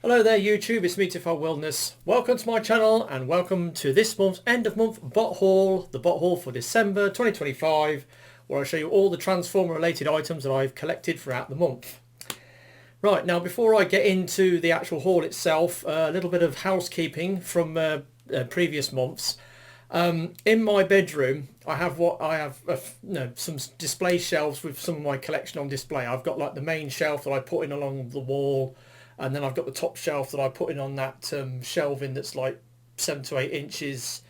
Hello there YouTube, it's me T.F.C.C Wilderness. Welcome to my channel and welcome to this month's end of month bot haul, the bot haul for December 2025, where I show you all the Transformer related items that I've collected throughout the month. Right, now before I get into the actual haul itself, a little bit of housekeeping from previous months. In my bedroom I have some display shelves with some of my collection on display. I've got like the main shelf that I put in along the wall, and then I've got the top shelf that I put in on that shelving that's like 7 to 8 inches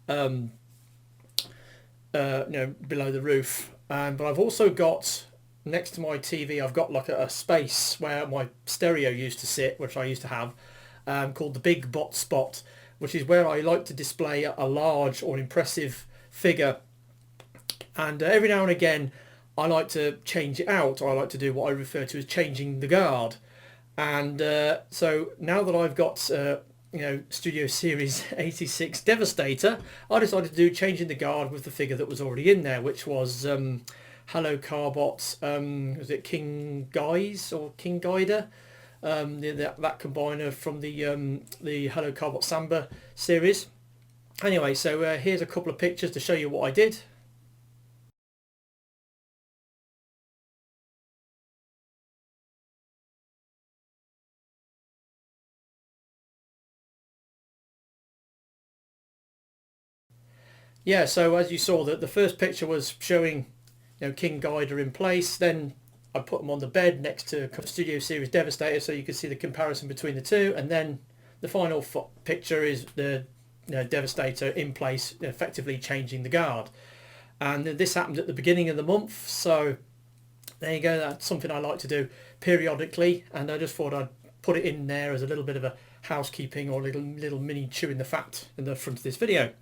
below the roof. But I've also got, next to my TV, I've got like a space where my stereo used to sit, which I used to have, called the Big Bot Spot, which is where I like to display a large or impressive figure. And every now and again I like to change it out. I like to do what I refer to as changing the guard. And so now that I've got Studio Series 86 Devastator, I decided to do changing the guard with the figure that was already in there, which was Hello Carbot, was it King Guys or King Guider? That combiner from the Hello Carbot Samba series. Anyway, so here's a couple of pictures to show you what I did. Yeah, so as you saw, that the first picture was showing King Guider in place. Then I put them on the bed next to Studio Series Devastator so you can see the comparison between the two, and then the final picture is the Devastator in place, effectively changing the guard. And this happened at the beginning of the month, so there you go. That's something I like to do periodically, and I just thought I'd put it in there as a little bit of a housekeeping or little mini chewing the fat in the front of this video.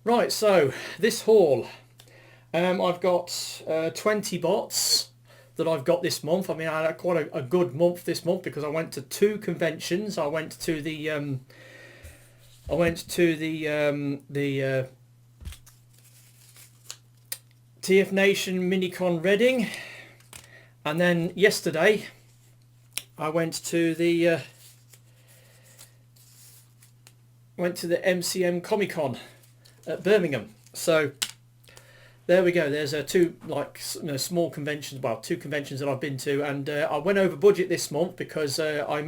Right, so this haul, I've got 20 bots that I've got this month. I mean, I had quite a good month this month because I went to 2 conventions. I went to the TFNation Mini-Con Reading, and then yesterday I went to the MCM Comic-Con at Birmingham. So there we go. There's two small conventions, well, 2 conventions that I've been to, and I went over budget this month because I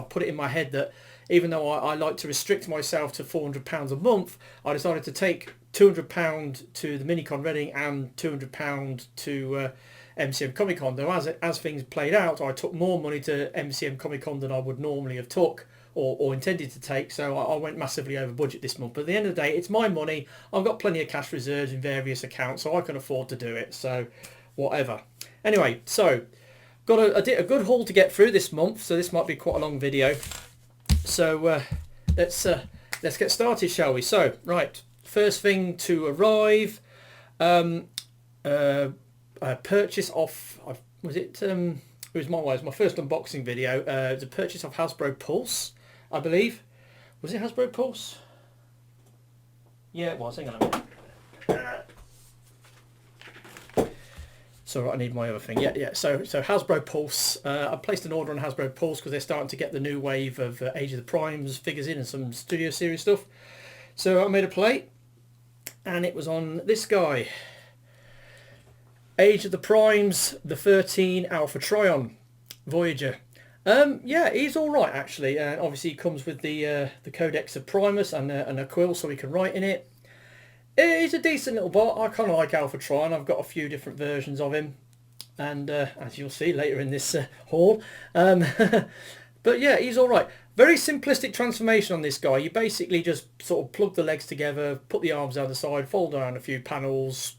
put it in my head that even though I like to restrict myself to £400 a month, I decided to take £200 to the Mini-Con Reading and £200 to MCM Comic-Con. Though as things played out, I took more money to MCM Comic-Con than I would normally have took or intended to take, so I went massively over budget this month. But at the end of the day, it's my money. I've got plenty of cash reserves in various accounts, so I can afford to do it, so whatever. Anyway, so got a good haul to get through this month, so this might be quite a long video. So let's get started, shall we? So, right, first thing to arrive, a purchase off, it was my first unboxing video. It was a purchase of Hasbro Pulse, I believe. Was it Hasbro Pulse? Yeah, it was. Hang on a minute. So I need my other thing. Yeah. So Hasbro Pulse. I placed an order on Hasbro Pulse because they're starting to get the new wave of Age of the Primes figures in and some Studio Series stuff. So I made a plate, and it was on this guy. Age of the Primes, the 13 Alpha Trion, Voyager. Yeah, he's all right actually. Obviously, he comes with the Codex of Primus and a quill so he can write in it. He's a decent little bot. I kind of like Alpha Trion. I've got a few different versions of him, and as you'll see later in this haul. But yeah, he's all right. Very simplistic transformation on this guy. You basically just sort of plug the legs together, put the arms down the side, fold around a few panels,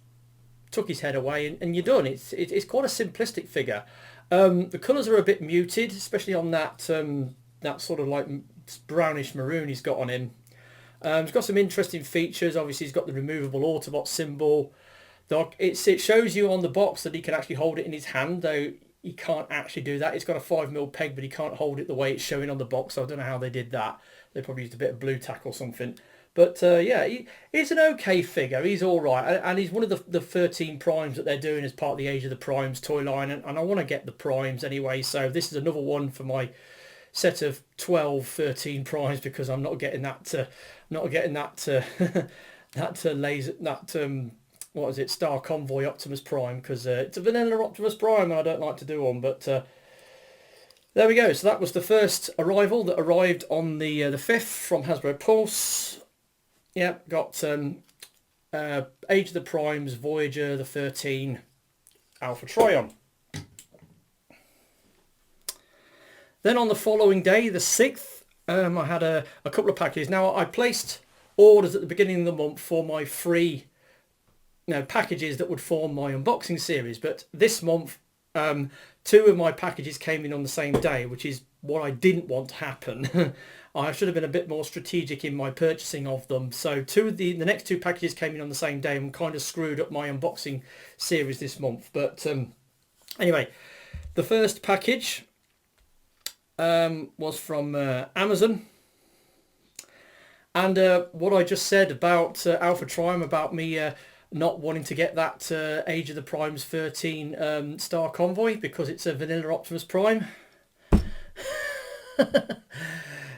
took his head away, and you're done. It's quite a simplistic figure. The colours are a bit muted, especially on that sort of like brownish maroon he's got on him. He's got some interesting features. Obviously, he's got the removable Autobot symbol. It shows you on the box that he can actually hold it in his hand, though he can't actually do that. It's got a 5mm peg, but he can't hold it the way it's showing on the box. So I don't know how they did that. They probably used a bit of blue tack or something. But yeah, he's an okay figure. He's all right, and he's one of the 13 primes that they're doing as part of the Age of the Primes toy line, and I want to get the primes anyway. So this is another one for my set of 12, 13 primes because I'm not getting that laser, what is it, Star Convoy Optimus Prime, because it's a vanilla Optimus Prime and I don't like to do one. But there we go. So that was the first arrival that arrived on the 5th from Hasbro Pulse. Yep, got Age of the Primes, Voyager, the 13, Alpha Trion. Then on the following day, the 6th, I had a couple of packages. Now, I placed orders at the beginning of the month for my free packages that would form my unboxing series. But this month, 2 of my packages came in on the same day, which is what I didn't want to happen. I should have been a bit more strategic in my purchasing of them. So the next 2 packages came in on the same day and kind of screwed up my unboxing series this month. But anyway, the first package was from Amazon. And what I just said about Alpha Trion, about me not wanting to get that Age of the Primes 13 Star Convoy because it's a vanilla Optimus Prime.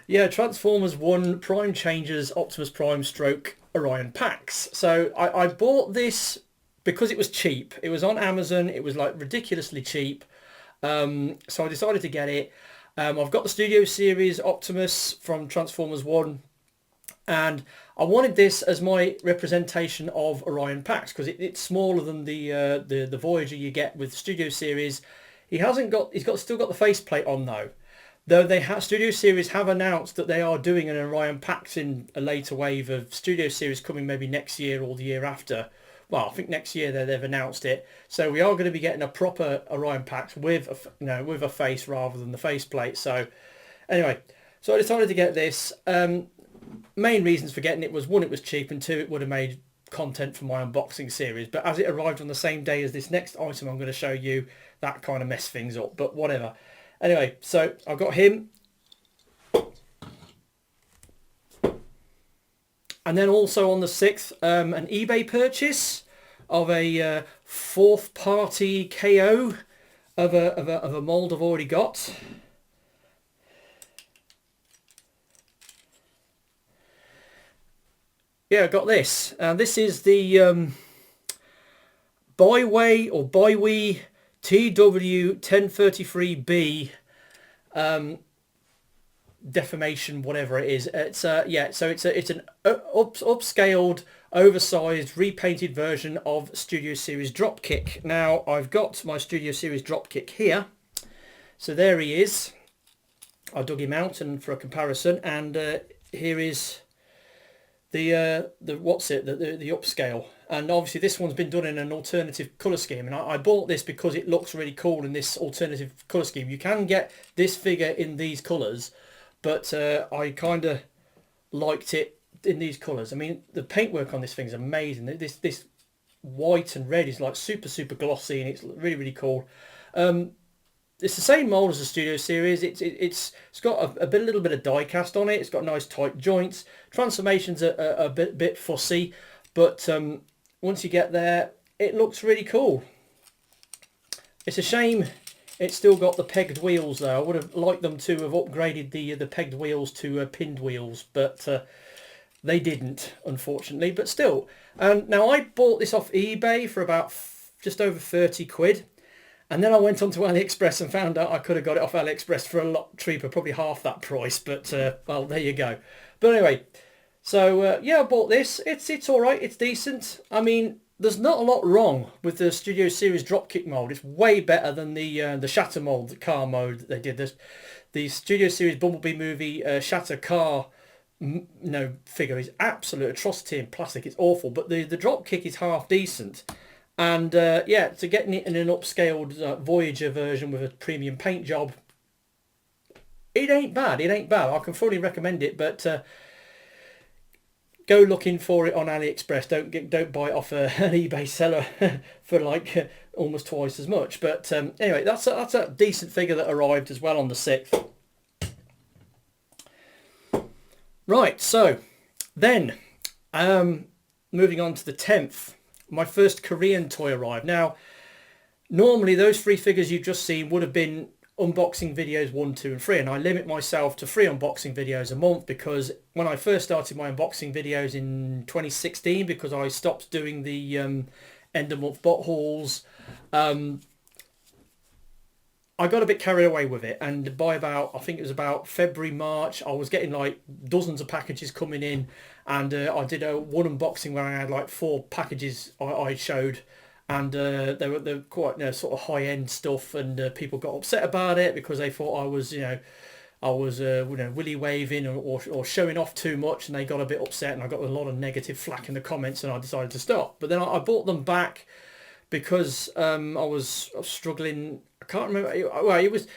Yeah, Transformers 1 Prime Changers Optimus Prime stroke Orion packs. So I bought this because it was cheap. It was on Amazon. It was like ridiculously cheap. So I decided to get it. I've got the Studio Series Optimus from Transformers 1. And I wanted this as my representation of Orion packs because it's smaller than the Voyager you get with Studio Series. He's still got the faceplate on though. Though Studio Series have announced that they are doing an Orion packs in a later wave of Studio Series coming maybe next year or the year after. Well, I think next year they've announced it. So we are going to be getting a proper Orion packs with a face rather than the faceplate. So anyway, so I decided to get this. Main reasons for getting it was 1, it was cheap, and 2, it would have made content for my unboxing series. But as it arrived on the same day as this next item I'm going to show you, that kind of messed things up. But whatever. Anyway, so I got him. And then also on the 6th, an eBay purchase of a 4th party KO of a mold I've already got. Yeah, I got this. This is the Baiwei TW1033B deformation, whatever it is. It's so it's an upscaled, oversized, repainted version of Studio Series Dropkick. Now I've got my Studio Series Dropkick here. So there he is. I dug him out and for a comparison, and here is the upscale. And obviously this one's been done in an alternative colour scheme, and I bought this because it looks really cool in this alternative colour scheme. You can get this figure in these colours, but I kind of liked it in these colours. I mean, the paintwork on this thing is amazing. This white and red is like super glossy, and it's really cool. It's the same mould as the Studio Series. It's got a little bit of die cast on it. It's got nice tight joints. Transformations are a bit fussy, but once you get there, it looks really cool. It's a shame it's still got the pegged wheels though. I would have liked them to have upgraded the pegged wheels to pinned wheels, but they didn't, unfortunately. But still, now I bought this off eBay for about just over 30 quid. And then I went on to AliExpress and found out I could have got it off AliExpress for a lot cheaper, probably half that price. But, well, there you go. But anyway, so, yeah, I bought this. It's all right. It's decent. I mean, there's not a lot wrong with the Studio Series Dropkick mould. It's way better than the Shatter mould, the car mode that they did. The Studio Series Bumblebee movie Shatter car figure is absolute atrocity in plastic. It's awful. But the Dropkick is half decent. And yeah, to getting it in an upscaled Voyager version with a premium paint job, it ain't bad. It ain't bad. I can fully recommend it, but go looking for it on AliExpress. Don't buy it off an eBay seller for like almost twice as much. But anyway, that's a decent figure that arrived as well on the 6th. Right, so then moving on to the 10th. My first Korean toy arrived. Now, normally those 3 figures you've just seen would have been unboxing videos 1, 2 and 3, and I limit myself to 3 unboxing videos a month, because when I first started my unboxing videos in 2016, because I stopped doing the end of month bot hauls, I got a bit carried away with it, and by about, I think it was about February, March, I was getting like dozens of packages coming in, and I did one unboxing where I had like 4 packages I showed, and they were quite, you know, sort of high-end stuff, and people got upset about it because they thought I was, you know, willy waving or showing off too much, and they got a bit upset, and I got a lot of negative flack in the comments, and I decided to stop. But then I bought them back because I was struggling. I can't remember. Well, it was.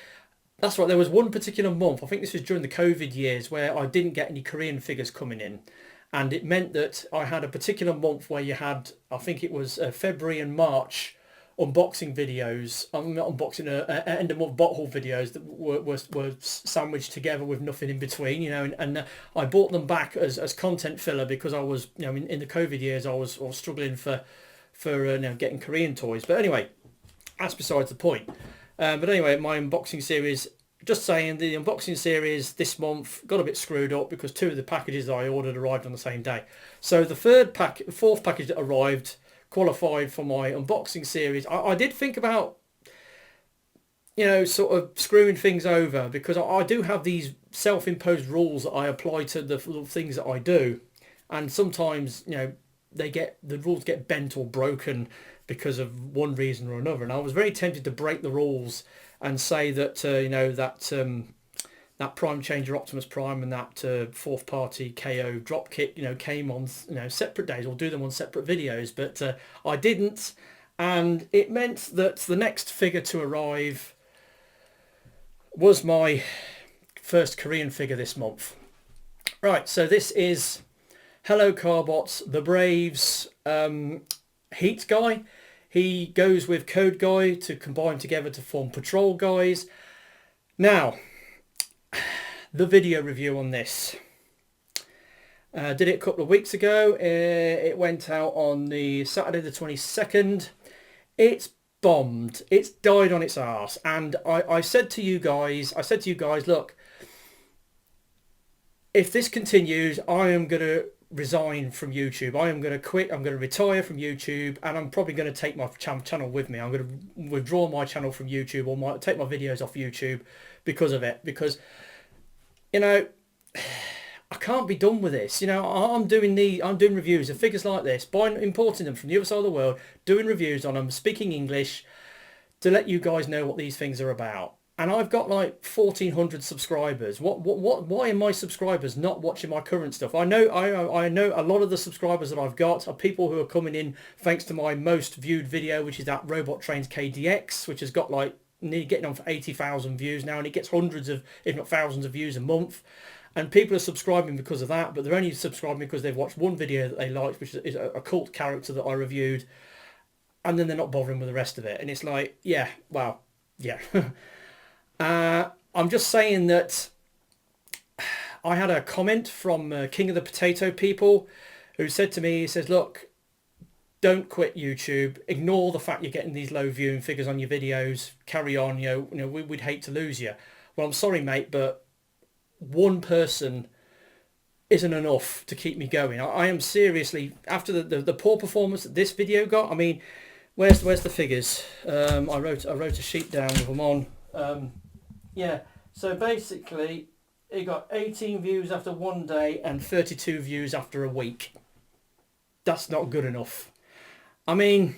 That's right. There was one particular month, I think this was during the COVID years, where I didn't get any Korean figures coming in, and it meant that I had a particular month where you had, I think it was February and March, unboxing videos. I'm not unboxing end of month bot haul videos that were sandwiched together with nothing in between, you know, and I bought them back as content filler, because I was, you know, in the COVID years I was struggling for you know, getting Korean toys. But anyway, that's besides the point. But anyway, my unboxing series, just saying, the unboxing series this month got a bit screwed up because 2 of the packages that I ordered arrived on the same day. So the 4th package that arrived qualified for my unboxing series. I did think about, you know, sort of screwing things over, because I do have these self-imposed rules that I apply to the things that I do, and sometimes, you know, the rules get bent or broken because of one reason or another, and I was very tempted to break the rules and say that you know, that Prime Changer Optimus Prime and that 4th party KO Dropkick, you know, came on, you know, separate days, or do them on separate videos, but I didn't, and it meant that the next figure to arrive was my first Korean figure this month. Right, so this is Hello Carbot, the Braves Heat guy. He goes with Code Guy to combine together to form Patrol guys. Now, the video review on this. Did it a couple of weeks ago. It went out on the Saturday the 22nd. It's bombed. It's died on its arse. And I said to you guys, look, if this continues, I am going to resign from YouTube. I am going to quit. I'm going to retire from YouTube, and I'm probably going to take my channel with me. I'm going to withdraw my channel from YouTube, or take my videos off YouTube because of it. Because, you know, I can't be done with this. You know, I'm doing reviews of figures like this, importing them from the other side of the world, doing reviews on them, speaking English, to let you guys know what these things are about. And I've got like 1,400 subscribers. Why are my subscribers not watching my current stuff? I know a lot of the subscribers that I've got are people who are coming in thanks to my most viewed video, which is that Robot Trains KDX, which has got like nearly getting on for 80,000 views now, and it gets hundreds of, if not thousands of views a month. And people are subscribing because of that, but they're only subscribing because they've watched one video that they liked, which is a cult character that I reviewed, and then they're not bothering with the rest of it. And it's like, yeah, well, yeah. I'm just saying that I had a comment from King of the Potato People, who said to me, he says, look, don't quit YouTube, ignore the fact you're getting these low viewing figures on your videos, carry on, you know, we'd hate to lose you. Well, I'm sorry, mate, but one person isn't enough to keep me going. I am seriously, after the poor performance that this video got, I mean, where's the figures? I wrote a sheet down with them on. Yeah, so basically it got 18 views after one day and 32 views after a week. That's not good enough. I mean,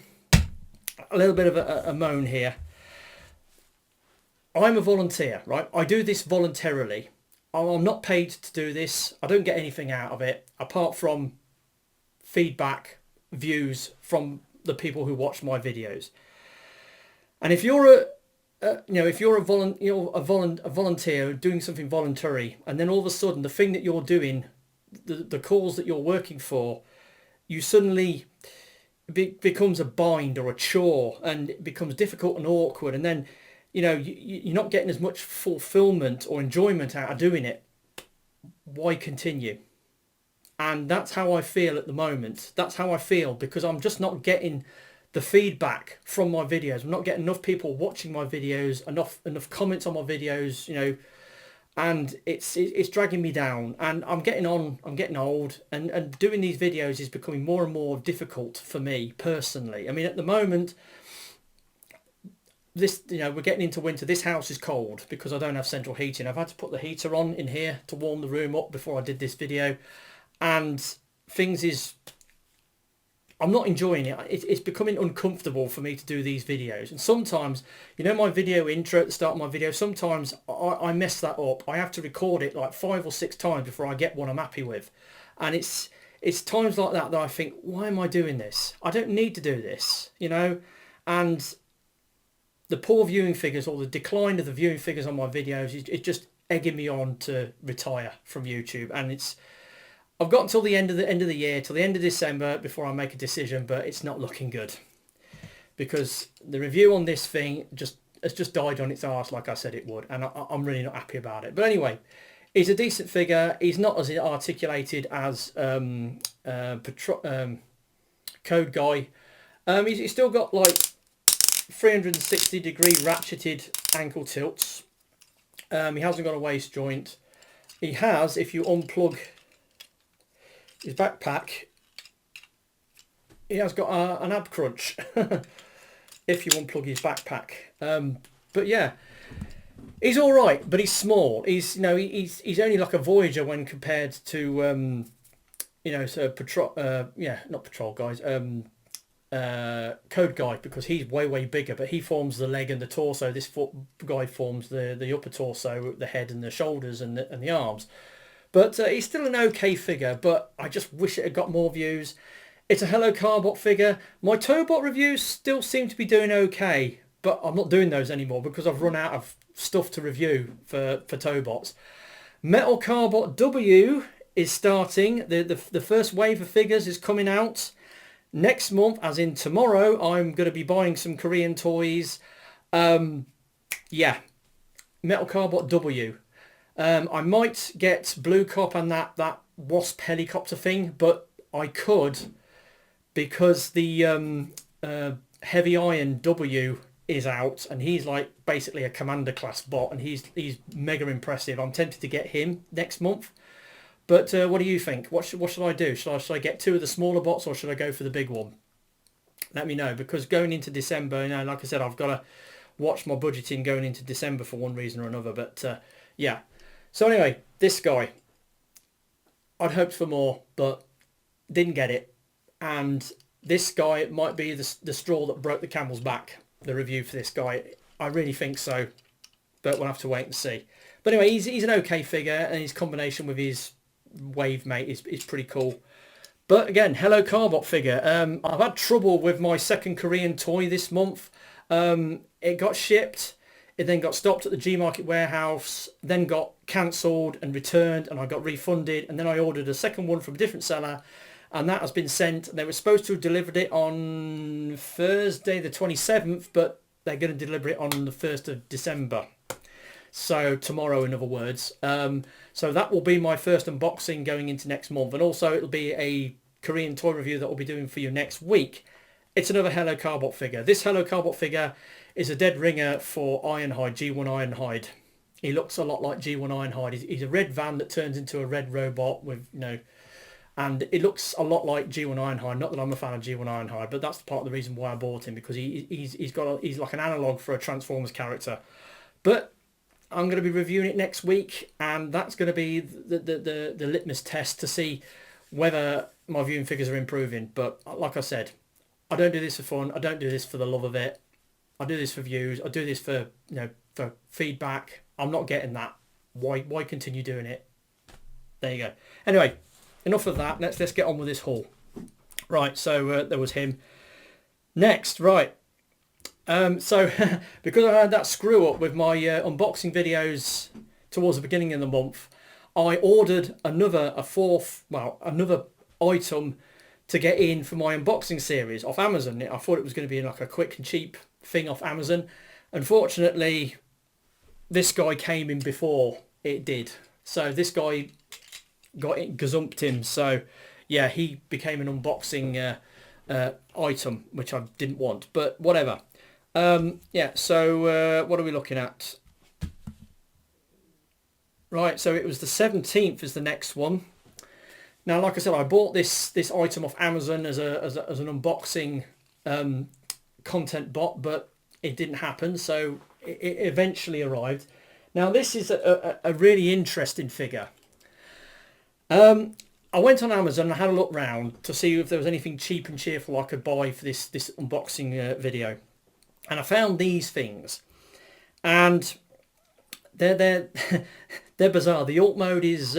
a little bit of a moan here. I'm a volunteer, right? I do this voluntarily. I'm not paid to do this. I don't get anything out of it apart from feedback, views from the people who watch my videos. And if you're if you're a volunteer doing something voluntary, and then all of a sudden the thing that you're doing, the cause that you're working for, you suddenly becomes a bind or a chore, and it becomes difficult and awkward, and then you're not getting as much fulfillment or enjoyment out of doing it. Why continue? And that's how I feel at the moment. That's how I feel, because I'm just not getting the feedback from my videos. I'm not getting enough people watching my videos, enough comments on my videos, you know, and it's dragging me down. And I'm getting old, and doing these videos is becoming more and more difficult for me personally. I mean, at the moment, this, you know, we're getting into winter. This house is cold because I don't have central heating. I've had to put the heater on in here to warm the room up before I did this video, and I'm not enjoying it. It's becoming uncomfortable for me to do these videos. And sometimes, you know, my video intro at the start of my video, sometimes I mess that up. I have to record it like 5 or 6 times before I get one I'm happy with. And it's times like that that I think, why am I doing this? I don't need to do this, you know. And the poor viewing figures, or the decline of the viewing figures on my videos, is just egging me on to retire from YouTube. And I've got until the end of the year, till the end of December, before I make a decision, but it's not looking good, because the review on this thing has just died on its arse, like I said it would, and I'm really not happy about it. But anyway, he's a decent figure. He's not as articulated as Code Guy. He's still got like 360-degree ratcheted ankle tilts. He hasn't got a waist joint. He has, if you unplug his backpack, he has got an ab crunch if you unplug his backpack. But yeah, he's all right, but he's small. He's, you know, he's only like a Voyager when compared to you know, so not patrol guys, Code Guy, because he's way bigger, but he forms the leg and the torso. This foot guy forms the upper torso, the head and the shoulders and the arms. But he's still an okay figure, but I just wish it had got more views. It's a Hello Carbot figure. My Autobot reviews still seem to be doing okay, but I'm not doing those anymore because I've run out of stuff to review for Autobots. Metal Carbot W is starting. The first wave of figures is coming out next month, as in tomorrow. I'm going to be buying some Korean toys. Yeah, Metal Carbot W. I might get Blue Cop and that Wasp helicopter thing, but I could, because the Heavy Iron W is out, and he's like basically a commander class bot, and he's mega impressive. I'm tempted to get him next month. But what do you think? What should I do? Should I get 2 of the smaller bots, or should I go for the big one? Let me know, because going into December, you know, like I said, I've got to watch my budgeting going into December for one reason or another. But yeah. So anyway, this guy, I'd hoped for more, but didn't get it. And this guy might be the straw that broke the camel's back, the review for this guy. I really think so, but we'll have to wait and see. But anyway, he's an okay figure, and his combination with his wave mate is pretty cool. But again, Hello Carbot figure. I've had trouble with my second Korean toy this month. It got shipped. It then got stopped at the G-Market warehouse, then got cancelled and returned, and I got refunded. And then I ordered a second one from a different seller, and that has been sent. They were supposed to have delivered it on Thursday the 27th, but they're going to deliver it on the 1st of December. So tomorrow, in other words. So that will be my first unboxing going into next month. And also it'll be a Korean toy review that we'll be doing for you next week. It's another Hello Carbot figure. This Hello Carbot figure is a dead ringer for Ironhide, G1 Ironhide. He looks a lot like G1 Ironhide. He's a red van that turns into a red robot with, you know, and it looks a lot like G1 Ironhide. Not that I'm a fan of G1 Ironhide, but that's part of the reason why I bought him, because he's like an analogue for a Transformers character. But I'm going to be reviewing it next week, and that's going to be the litmus test to see whether my viewing figures are improving. But like I said, I don't do this for fun. I don't do this for the love of it. I do this for views. I do this for, you know, for feedback. I'm not getting that. Why continue doing it? There you go. Anyway, enough of that. Let's get on with this haul. Right, so there was him. Next, right. So because I had that screw up with my unboxing videos towards the beginning of the month, I ordered another item to get in for my unboxing series off Amazon. I thought it was going to be like a quick and cheap thing off Amazon. Unfortunately, this guy came in before it did. So this guy got it, gazumped him. So yeah, he became an unboxing item, which I didn't want, but whatever. Yeah, so what are we looking at? Right, so it was the 17th is the next one. Now, like I said, I bought this item off Amazon as an unboxing content bot, but it didn't happen, so it eventually arrived. Now, this is a really interesting figure. I went on Amazon and I had a look round to see if there was anything cheap and cheerful I could buy for this unboxing video. And I found these things. And they're bizarre. The alt mode is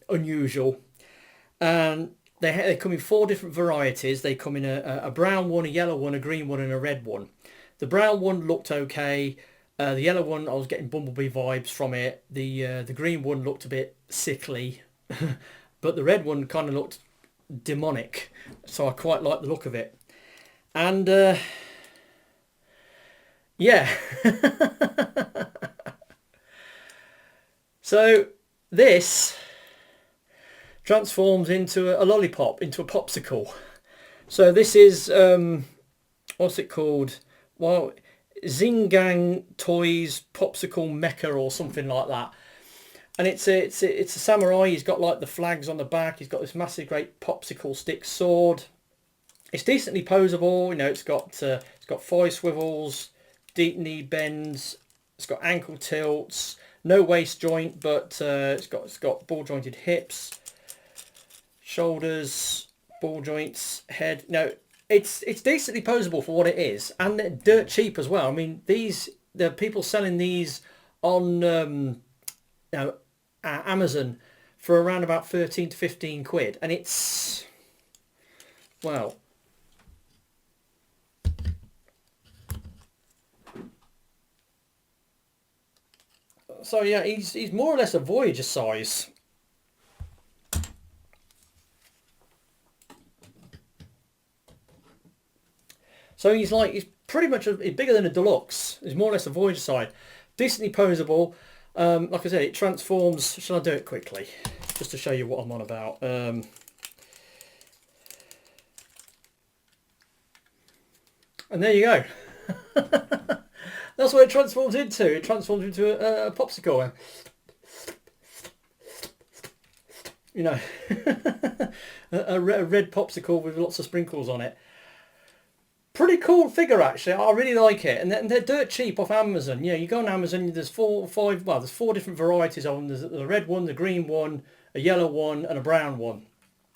unusual. And they come in 4 different varieties. They come in a brown one, a yellow one, a green one and a red one. The brown one looked okay. The yellow one, I was getting Bumblebee vibes from it. The green one looked a bit sickly. But the red one kind of looked demonic, so I quite like the look of it. And yeah. So this transforms into a lollipop, into a popsicle. So this is what's it called? Well, Xinggang Toys Popsicle Mecha or something like that. And it's a samurai. He's got like the flags on the back. He's got this massive great popsicle stick sword. It's decently posable. You know, it's got 5 swivels, deep knee bends. It's got ankle tilts, no waist joint, but it's got ball jointed hips, shoulders, ball joints, head. No, it's decently posable for what it is, and they're dirt cheap as well. I mean, the people selling these on Amazon for around about 13 to 15 quid, and it's, well, so yeah, he's more or less a Voyager size. So he's pretty much he's bigger than a Deluxe. He's more or less a Voyager size, decently posable. Like I said, it transforms. Shall I do it quickly, just to show you what I'm on about? And there you go. That's what it transforms into. It transforms into a popsicle. You know, a red popsicle with lots of sprinkles on it. Pretty cool figure, actually. I really like it, and they're dirt cheap off Amazon. Yeah, you go on Amazon. There's 4 different varieties of them. There's the red one, the green one, a yellow one, and a brown one,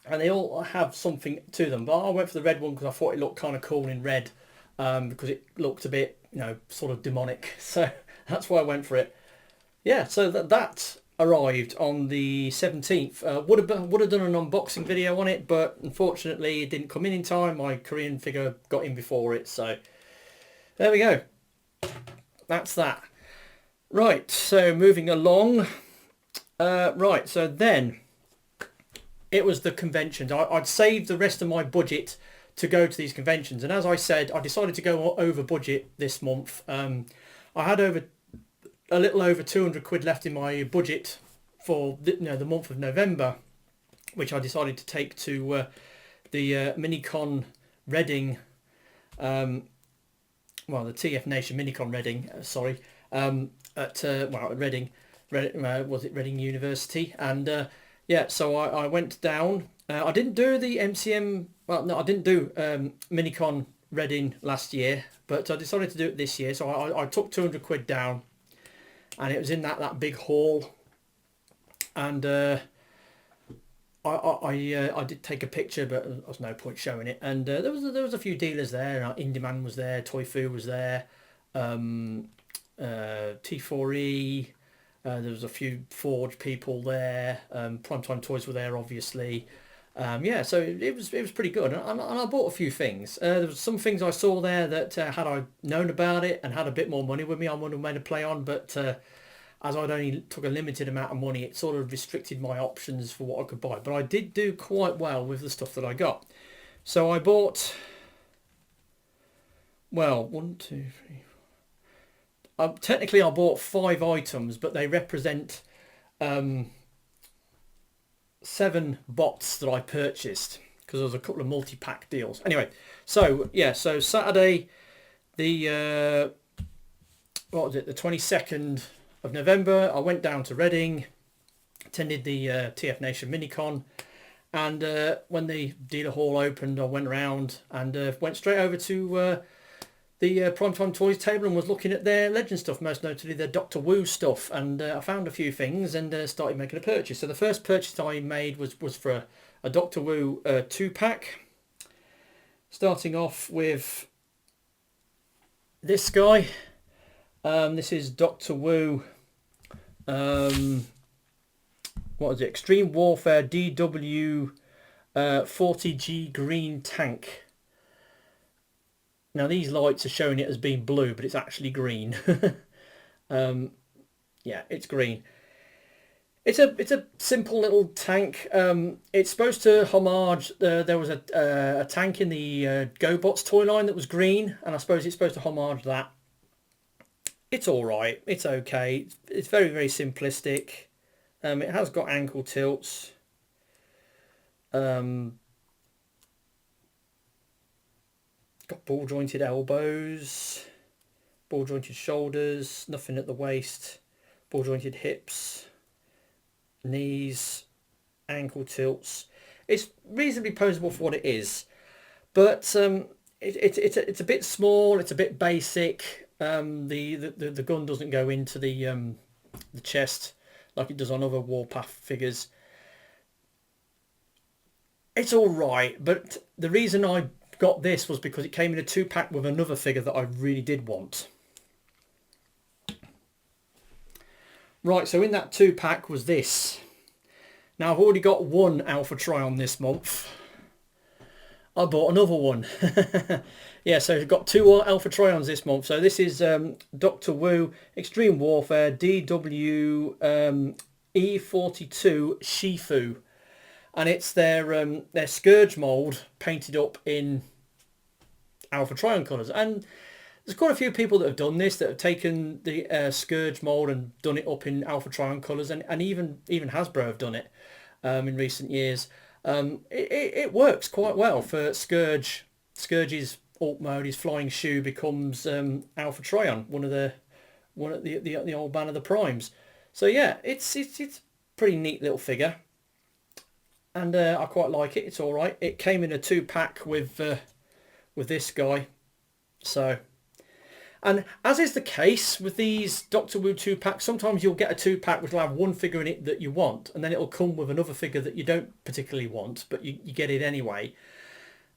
and they all have something to them. But I went for the red one because I thought it looked kind of cool in red, because it looked a bit, you know, sort of demonic. So that's why I went for it. Yeah, so that arrived on the 17th. Would have done an unboxing video on it, but unfortunately it didn't come in time. My Korean figure got in before it, so there we go. That's that. Right, so moving along. Right, so then it was the conventions. I'd saved the rest of my budget to go to these conventions, and as I said, I decided to go over budget this month. I had a little over 200 quid left in my budget for the month of November, which I decided to take to the Mini-Con Reading, the TFNation Mini-Con Reading, at Reading, was it Reading University? And yeah, so I went down. I didn't do the MCM, I didn't do Mini-Con Reading last year, but I decided to do it this year, so I took 200 quid down. And it was in that big hall, and I did take a picture, but there was no point showing it. And there was a few dealers there. Indie Man was there, Toy-Fu was there, T4E. There was a few Forge people there. Primetime Toys were there, obviously. Yeah, so it was pretty good, and I bought a few things. There was some things I saw there that had I known about it and had a bit more money with me, I would have made a play on. But as I'd only took a limited amount of money, it sort of restricted my options for what I could buy. But I did do quite well with the stuff that I got. So I bought, well, 1, 2, 3, 4. Technically, I bought 5 items, but they represent 7 bots that I purchased. because there was a couple of multi-pack deals. Anyway, so yeah, so Saturday, the what was it, the 22nd of November, I went down to Reading, attended the TFNation Mini-Con, and when the dealer hall opened, I went around and went straight over to the Primetime Toys table and was looking at their Legend stuff, most notably their Doctor Wu stuff, and I found a few things and started making a purchase. So the first purchase I made was for a Doctor Wu 2-pack, starting off with this guy. This is Doctor Wu, what is it, Extreme Warfare DW 40G green tank. Now these lights are showing it as being blue, but it's actually green. Yeah, it's green. It's a simple little tank. It's supposed to homage. There was a tank in the GoBots toy line that was green, and I suppose it's supposed to homage that. It's all right. It's okay. It's very, very simplistic. It has got ankle tilts. Got ball jointed elbows, ball jointed shoulders, nothing at the waist, ball jointed hips, knees, ankle tilts. It's reasonably posable for what it is, but it's a bit small. It's a bit basic. The gun doesn't go into the chest like it does on other Warpath figures. It's all right, but the reason I got this was because it came in a 2-pack with another figure that I really did want. Right, so in that 2-pack was this. Now I've already got one Alpha Trion this month. I bought another one. Yeah, so I've got 2 Alpha Trions this month. So this is Doctor Wu Extreme Warfare DW E42 Shi-Fu. And it's their Scourge mould painted up in Alpha Trion colours. And there's quite a few people that have done this, that have taken the Scourge mould and done it up in Alpha Trion colours, and even Hasbro have done it in recent years. It works quite well for Scourge. Scourge's alt mode, his flying shoe becomes Alpha Trion, one of the old man of the primes. So yeah, it's pretty neat little figure. And I quite like it. It's all right. It came in a 2-pack with this guy. So, and as is the case with these Doctor Wu 2-packs, sometimes you'll get a 2-pack which will have one figure in it that you want, and then it'll come with another figure that you don't particularly want, but you get it anyway.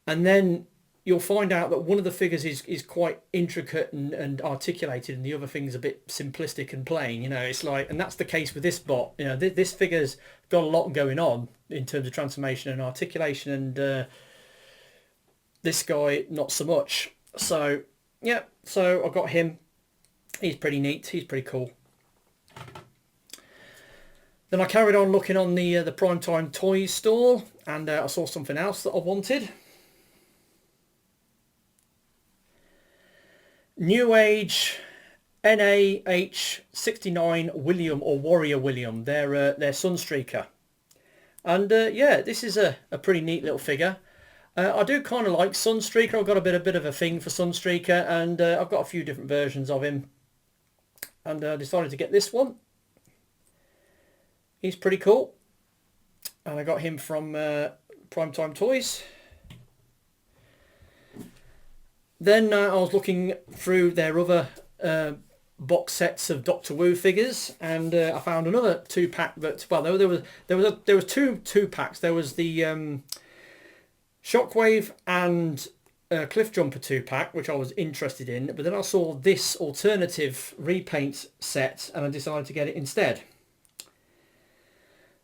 And then you'll find out that one of the figures is quite intricate and articulated, and the other thing's a bit simplistic and plain. You know, it's like, and that's the case with this bot. You know, this figure's got a lot going on in terms of transformation and articulation, and this guy not so much. So yeah, so I got him. He's pretty neat. He's pretty cool. Then I carried on looking on the Primetime Toys stall, and I saw something else that I wanted. Newage NAH69 William, or Warrior William, their Sunstreaker. And yeah, this is a pretty neat little figure. I do kind of like Sunstreaker. I've got a bit of a thing for Sunstreaker, and I've got a few different versions of him. And I decided to get this one. He's pretty cool. And I got him from Primetime Toys. Then I was looking through their other box sets of Doctor Wu figures, and I found another 2-pack that, well, there was two packs. There was the Shockwave and Cliff Jumper 2-pack, which I was interested in, but then I saw this alternative repaint set, and I decided to get it instead.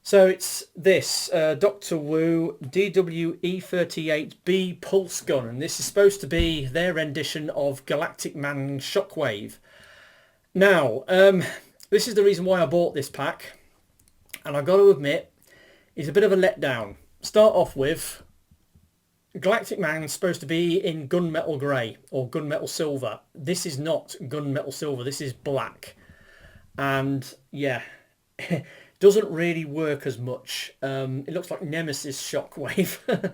So it's this Doctor Wu DWE38B Pulse Gun, and this is supposed to be their rendition of Galactic Man Shockwave. Now, this is the reason why I bought this pack, and I've got to admit, it's a bit of a letdown. Start off with, Galactic Man is supposed to be in gunmetal grey or gunmetal silver. This is not gunmetal silver, this is black. And yeah, doesn't really work as much. It looks like Nemesis Shockwave.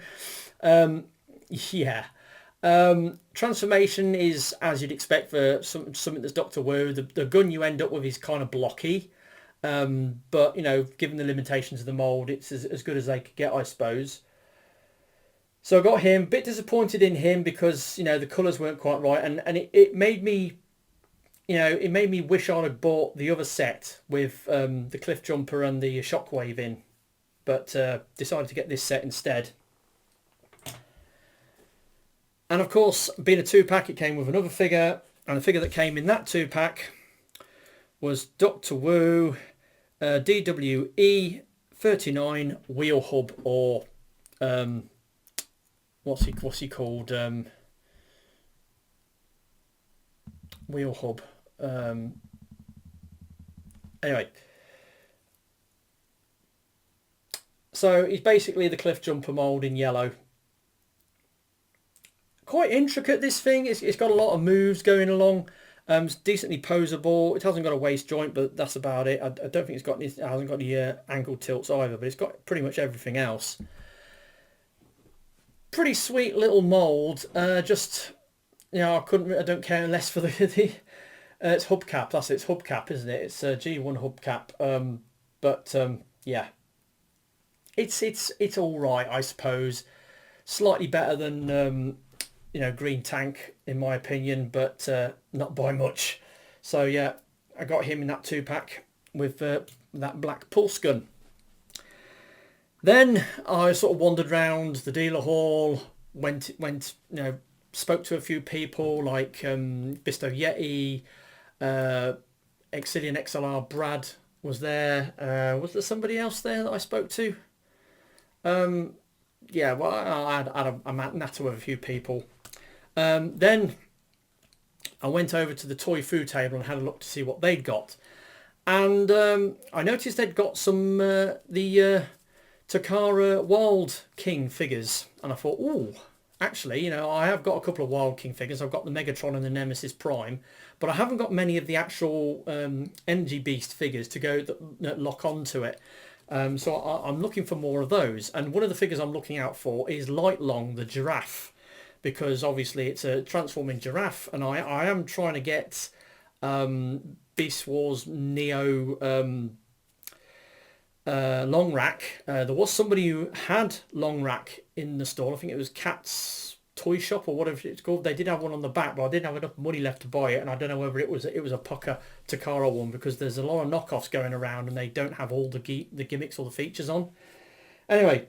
Yeah. Transformation is as you'd expect for something that's Doctor Wu. The gun you end up with is kind of blocky. But, you know, given the limitations of the mould, it's as good as they could get, I suppose. So I got him. Bit disappointed in him because, you know, the colours weren't quite right. And it made me, you know, it made me wish I'd have bought the other set with the Cliff Jumper and the Shockwave in. But decided to get this set instead. And of course, being a 2-pack, it came with another figure. And the figure that came in that 2-pack was Doctor Wu DWE 39 Wheel Hub, or what's he called? Wheel Hub. Anyway, so he's basically the Cliff Jumper mould in yellow. Quite intricate, this thing. It's got a lot of moves going along. It's decently posable. It hasn't got a waist joint, but that's about it. I don't think it hasn't got any angle tilts either, but it's got pretty much everything else. Pretty sweet little mould. Just, you know, I don't care less for the it's hubcap. That's it. It's hubcap, isn't it? It's a G1 hubcap. Yeah, it's all right, I suppose. Slightly better than you know, Green Tank in my opinion, but not by much. So yeah, I got him in that 2-pack with that black pulse gun. Then I sort of wandered around the dealer hall, went you know, spoke to a few people like Bisto Yeti, Exilian XLR Brad was there. Was there somebody else there that I spoke to? Yeah, well, I had a natter with a few people. Then I went over to the toy food table and had a look to see what they'd got. And I noticed they'd got some the Takara Wild King figures. And I thought, ooh, actually, you know, I have got a couple of Wild King figures. I've got the Megatron and the Nemesis Prime. But I haven't got many of the actual Energy Beast figures to go that lock onto it. So I'm looking for more of those. And one of the figures I'm looking out for is Light Long, the giraffe. Because obviously it's a transforming giraffe. And I am trying to get Beast Wars Neo Long Rack. There was somebody who had Long Rack in the store. I think it was Cat's Toy Shop or whatever it's called. They did have one on the back, but I didn't have enough money left to buy it. And I don't know whether it was a Pucker Takara one, because there's a lot of knockoffs going around and they don't have all the gimmicks or the features on. Anyway,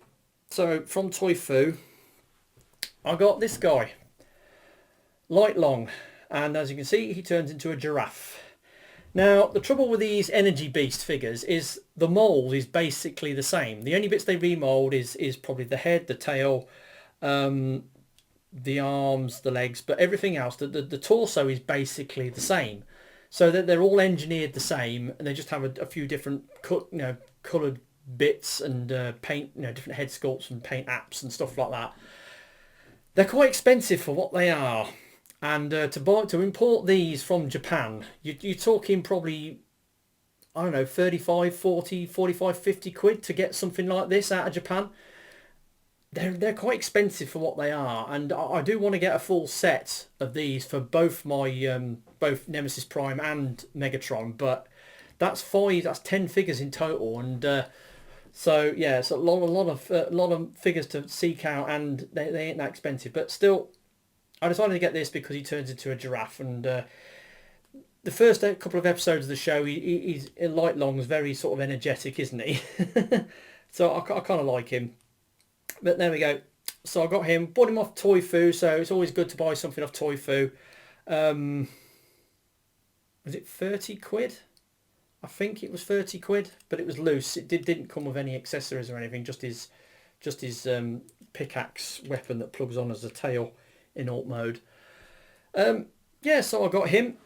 so from Toy Fu, I got this guy, Light Long, and as you can see, he turns into a giraffe. Now, the trouble with these Energy Beast figures is the mould is basically the same. The only bits they remould is probably the head, the tail, the arms, the legs, but everything else, the torso is basically the same. So that they're all engineered the same, and they just have a few different coloured bits and paint, different head sculpts and paint apps and stuff like that. They're quite expensive for what they are, and to import these from Japan, you're talking probably, I don't know, 35, 40, 45, 50 quid to get something like this out of Japan. They're quite expensive for what they are, and I do want to get a full set of these for both my both Nemesis Prime and Megatron, but that's 10 figures in total, and so yeah, it's a lot of figures to seek out, and they ain't that expensive. But still, I decided to get this because he turns into a giraffe, and the first couple of episodes of the show, he's Light Long's very sort of energetic, isn't he? So I kind of like him. But there we go. So I got him, bought him off Toy Fu. So it's always good to buy something off Toy Fu. Was it 30 quid? I think it was 30 quid, but it was loose. It didn't come with any accessories or anything. Just his pickaxe weapon that plugs on as a tail in alt mode. Yeah, so I got him.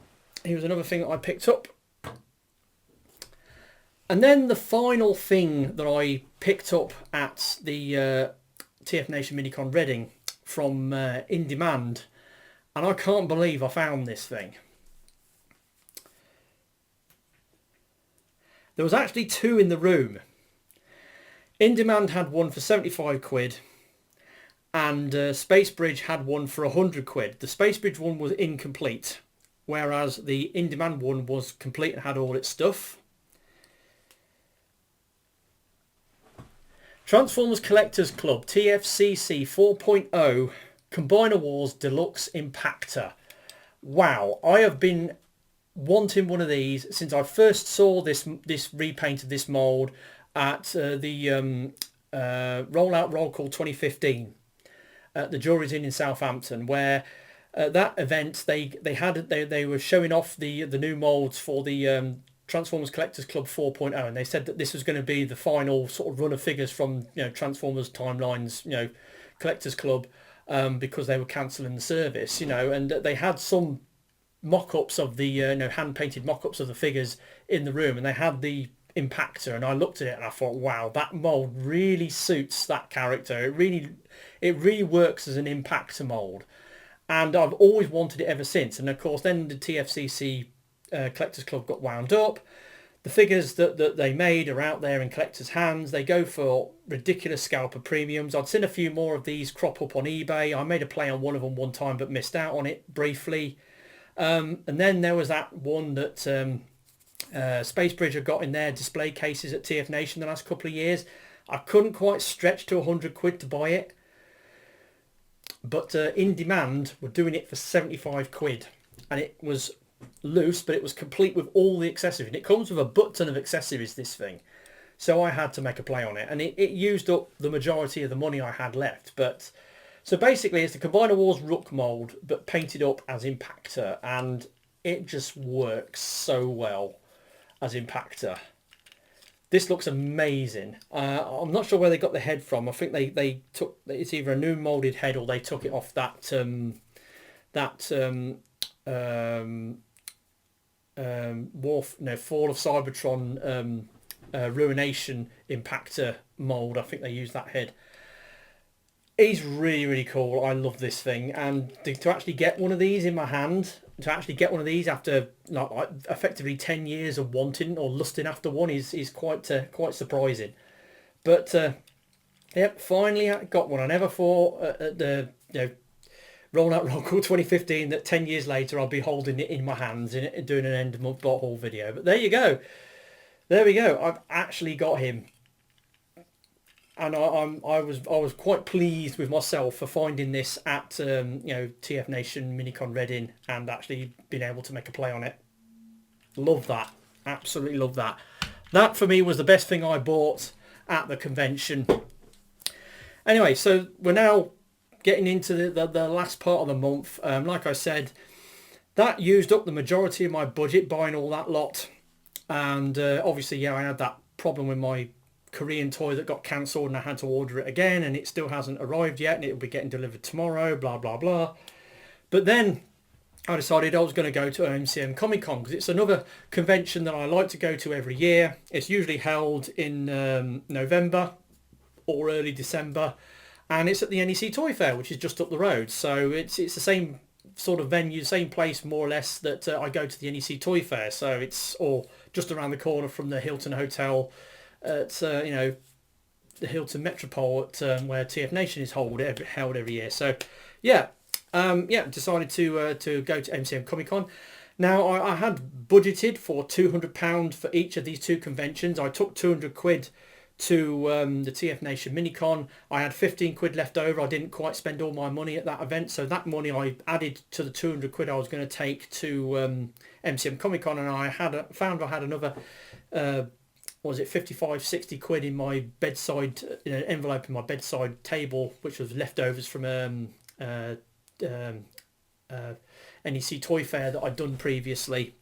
He was another thing that I picked up. And then the final thing that I picked up at the TFNation Mini-Con Reading from In Demand, and I can't believe I found this thing. There was actually two in the room. In Demand had one for 75 quid and Space Bridge had one for 100 quid. The Space Bridge one was incomplete, whereas the In Demand one was complete and had all its stuff. Transformers Collectors Club TFCC 4.0 Combiner Wars Deluxe Impactor. Wow, I have been wanting one of these since I first saw this repaint of this mould at the Rollout Roll Call 2015 at the Jury's Inn in Southampton, where at that event they were showing off the new moulds for the Transformers Collectors Club 4.0, and they said that this was going to be the final sort of run of figures from Transformers Timelines Collectors Club, because they were cancelling the service, and they had some mock-ups of the hand-painted mock-ups of the figures in the room, and they had the Impactor, and I looked at it and I thought, wow, that mould really suits that character. It really works as an Impactor mould, and I've always wanted it ever since. And of course then the TFCC Collectors Club got wound up. The figures that they made are out there in collectors' hands. They go for ridiculous scalper premiums. I'd seen a few more of these crop up on eBay. I made a play on one of them one time but missed out on it briefly. And then there was that one that Space Bridge have got in their display cases at TFNation the last couple of years. I couldn't quite stretch to 100 quid to buy it, but In Demand were doing it for 75 quid, and it was loose, but it was complete with all the accessories, and it comes with a butt ton of accessories, this thing. So I had to make a play on it, and it used up the majority of the money I had left. But so basically it's the Combiner Wars Rook mould but painted up as Impactor, and it just works so well as Impactor. This looks amazing. I'm not sure where they got the head from. I think they took, it's either a new moulded head or they took it off that Fall of Cybertron Ruination Impactor mould. I think they used that head. He's really, really cool. I love this thing, and to actually get one of these in my hand, to actually get one of these after like effectively 10 years of wanting or lusting after one is quite surprising. But yep, finally I got one. I never thought at the Rollout Roll Call 2015 that 10 years later I'll be holding it in my hands and doing an end of month bot haul video. But there you go. There we go. I've actually got him. And I was quite pleased with myself for finding this at TFNation Mini-Con Reading and actually being able to make a play on it. Love that. Absolutely love that. That for me was the best thing I bought at the convention. Anyway, so we're now getting into the last part of the month. Like I said, that used up the majority of my budget buying all that lot. And obviously, I had that problem with my Korean toy that got cancelled and I had to order it again, and it still hasn't arrived yet, and it'll be getting delivered tomorrow, blah blah blah. But then I decided I was going to go to MCM Comic-Con because it's another convention that I like to go to every year. It's usually held in November or early December, and it's at the NEC Toy Fair, which is just up the road. So it's the same sort of venue, same place more or less that I go to the NEC Toy Fair. So it's all just around the corner from the Hilton Hotel at the Hilton Metropole at where TFNation is held every year. So decided to go to MCM Comic-Con. Now I had budgeted for £200 for each of these two conventions. I took 200 quid to the TFNation Mini-Con. I had 15 quid left over. I didn't quite spend all my money at that event, so that money I added to the 200 quid I was going to take to MCM Comic-Con, and I found I had another 55-60 quid in my bedside, in an envelope in my bedside table, which was leftovers from NEC Toy Fair that I'd done previously.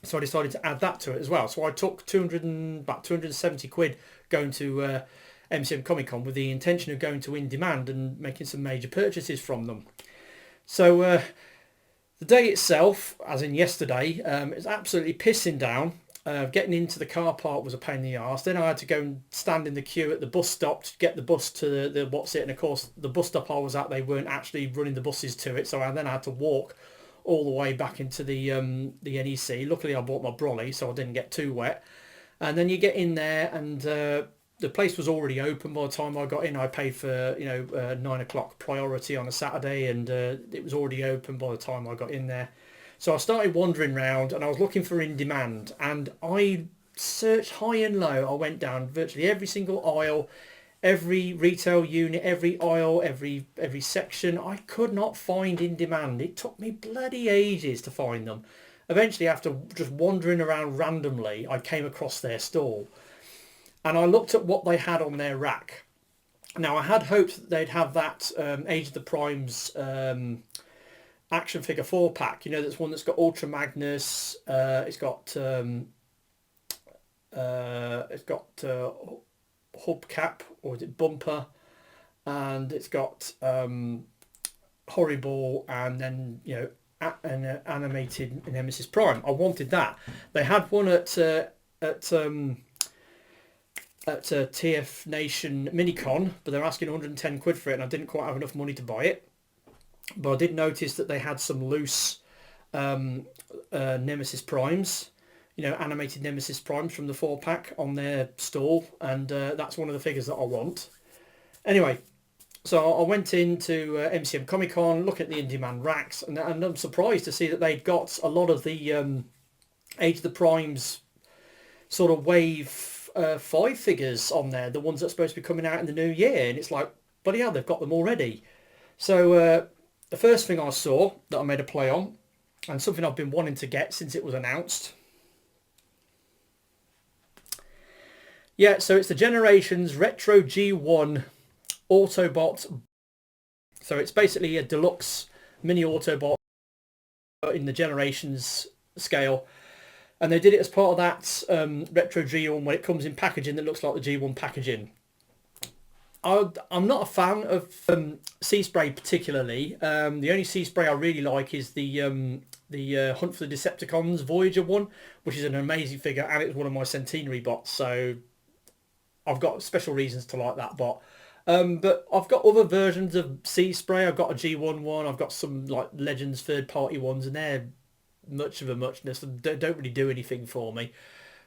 So I decided to add that to it as well. So I took about 270 quid going to MCM Comic-Con with the intention of going to In Demand and making some major purchases from them. So the day itself, as in yesterday, is absolutely pissing down. Getting into the car park was a pain in the arse. Then I had to go and stand in the queue at the bus stop to get the bus to the what's it. And of course, the bus stop I was at, they weren't actually running the buses to it. So I had to walk all the way back into the NEC. Luckily, I bought my brolly, so I didn't get too wet. And then you get in there, and the place was already open by the time I got in. I paid for 9 o'clock priority on a Saturday, and it was already open by the time I got in there. So I started wandering around, and I was looking for in demand, and I searched high and low. I went down virtually every single aisle, every retail unit, every aisle, every section. I could not find in demand. It took me bloody ages to find them. Eventually, after just wandering around randomly, I came across their stall, and I looked at what they had on their rack. Now, I had hoped that they'd have that Age of the Primes action figure 4-pack. You know, that's one that's got Ultra Magnus. It's got hubcap, or is it bumper, and it's got Horrible, and then an animated Nemesis Prime. I wanted that. They had one at TFNation Mini-Con, but they're asking 110 quid for it, and I didn't quite have enough money to buy it. But I did notice that they had some loose Nemesis Primes, animated Nemesis Primes from the 4-pack on their stall, and that's one of the figures that I want. Anyway, so I went into MCM Comic-Con, looking at the in-demand racks, and I'm surprised to see that they'd got a lot of the Age of the Primes sort of Wave 5 figures on there, the ones that are supposed to be coming out in the new year, and it's like, bloody hell, they've got them already. So the first thing I saw that I made a play on, and something I've been wanting to get since it was announced. Yeah, so it's the Generations Retro G1 Autobot. So it's basically a deluxe mini Autobot in the Generations scale. And they did it as part of that Retro G1 when it comes in packaging that looks like the G1 packaging. I'm not a fan of Seaspray particularly. The only Seaspray I really like is the Hunt for the Decepticons Voyager one, which is an amazing figure, and it's one of my centenary bots, so I've got special reasons to like that bot. But I've got other versions of Seaspray. I've got a G1 one. I've got some like Legends third-party ones, and they're much of a muchness. They don't really do anything for me.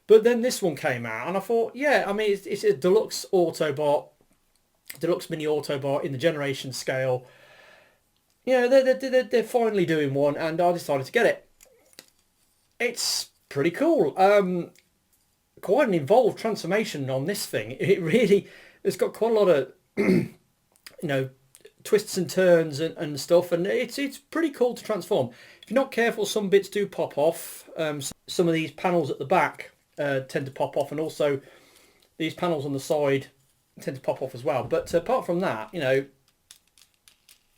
But then this one came out, and I thought, yeah, I mean, it's a deluxe Autobot. Deluxe mini Autobot in the generation scale. They're finally doing one, and I decided to get it. It's pretty cool. Quite an involved transformation on this thing. It's got quite a lot of twists and turns and stuff, and it's pretty cool to transform. If you're not careful, some bits do pop off. Some of these panels at the back tend to pop off, and also these panels on the side tend to pop off as well. But apart from that,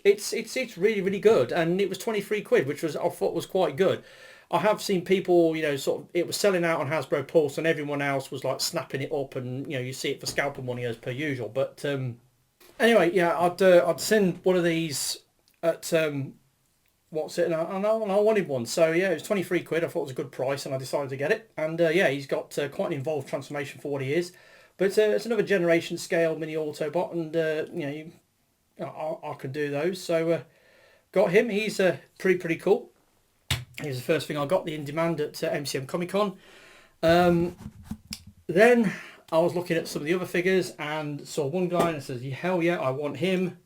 it's really, really good, and it was 23 quid, which I thought was quite good. I have seen people, sort of, it was selling out on Hasbro Pulse, and everyone else was like snapping it up, and you see it for scalper money as per usual. But anyway, yeah, I'd send one of these at what's it, and I wanted one. So yeah, it was 23 quid. I thought it was a good price, and I decided to get it. And yeah, he's got quite an involved transformation for what he is. But it's another generation scale mini Autobot, and I can do those. So got him. He's pretty cool. Here's the first thing I got, the in demand at MCM Comic-Con. Then I was looking at some of the other figures and saw one guy and I said, hell yeah, I want him.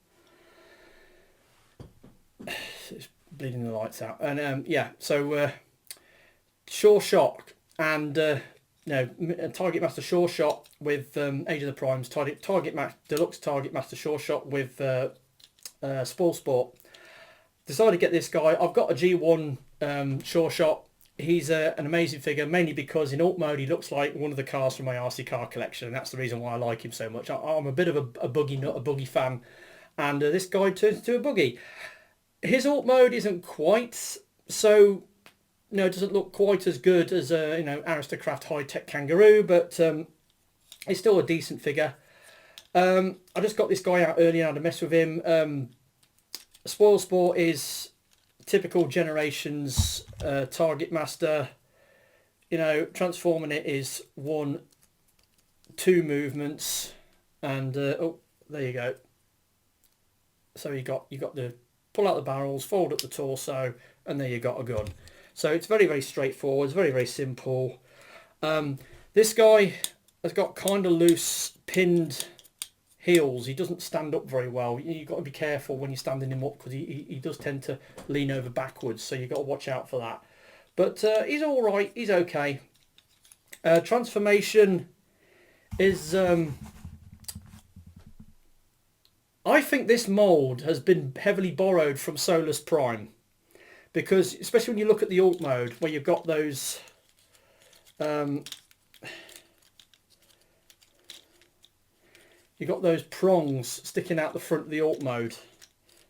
It's bleeding the lights out. And yeah, so Sureshot and Targetmaster Sureshot with Age of the Primes, Deluxe Targetmaster Sureshot with Spoilsport. Decided to get this guy. I've got a G1 Sureshot. He's an amazing figure, mainly because in alt mode he looks like one of the cars from my RC car collection, and that's the reason why I like him so much. I'm a bit of a buggy nut, a buggy fan, and this guy turns into a buggy. His alt mode isn't quite so, it doesn't look quite as good as Aristocraft High Tech Kangaroo, but it's still a decent figure. I just got this guy out early and I had to mess with him. Spoilsport is typical Generations Targetmaster. Transforming it is 1-2 movements, and oh, there you go. So you got the pull out the barrels, fold up the torso, and there you got a gun. So it's very, very straightforward. It's very, very simple. This guy has got kind of loose pinned heels. He doesn't stand up very well. You've got to be careful when you're standing him up, because he does tend to lean over backwards, so you've got to watch out for that. But he's all right. He's okay. Transformation is... I think this mould has been heavily borrowed from Solus Prime, because especially when you look at the alt mode, where you've got those... you've got those prongs sticking out the front of the alt mode.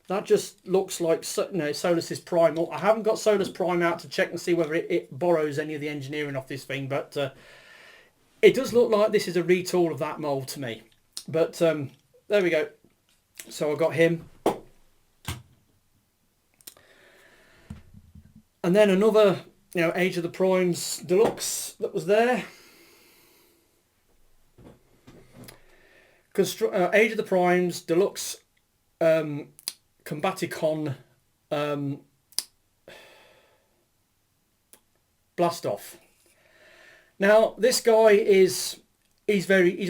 That just looks like, you know, Solus's Prime. I haven't got Solus Prime out to check and see whether it borrows any of the engineering off this thing, but it does look like this is a retool of that mould to me. But there we go. So I got him. And then another, you know, Age of the Primes Deluxe that was there. Age of the Primes Deluxe Combaticon Blastoff. Now this guy he's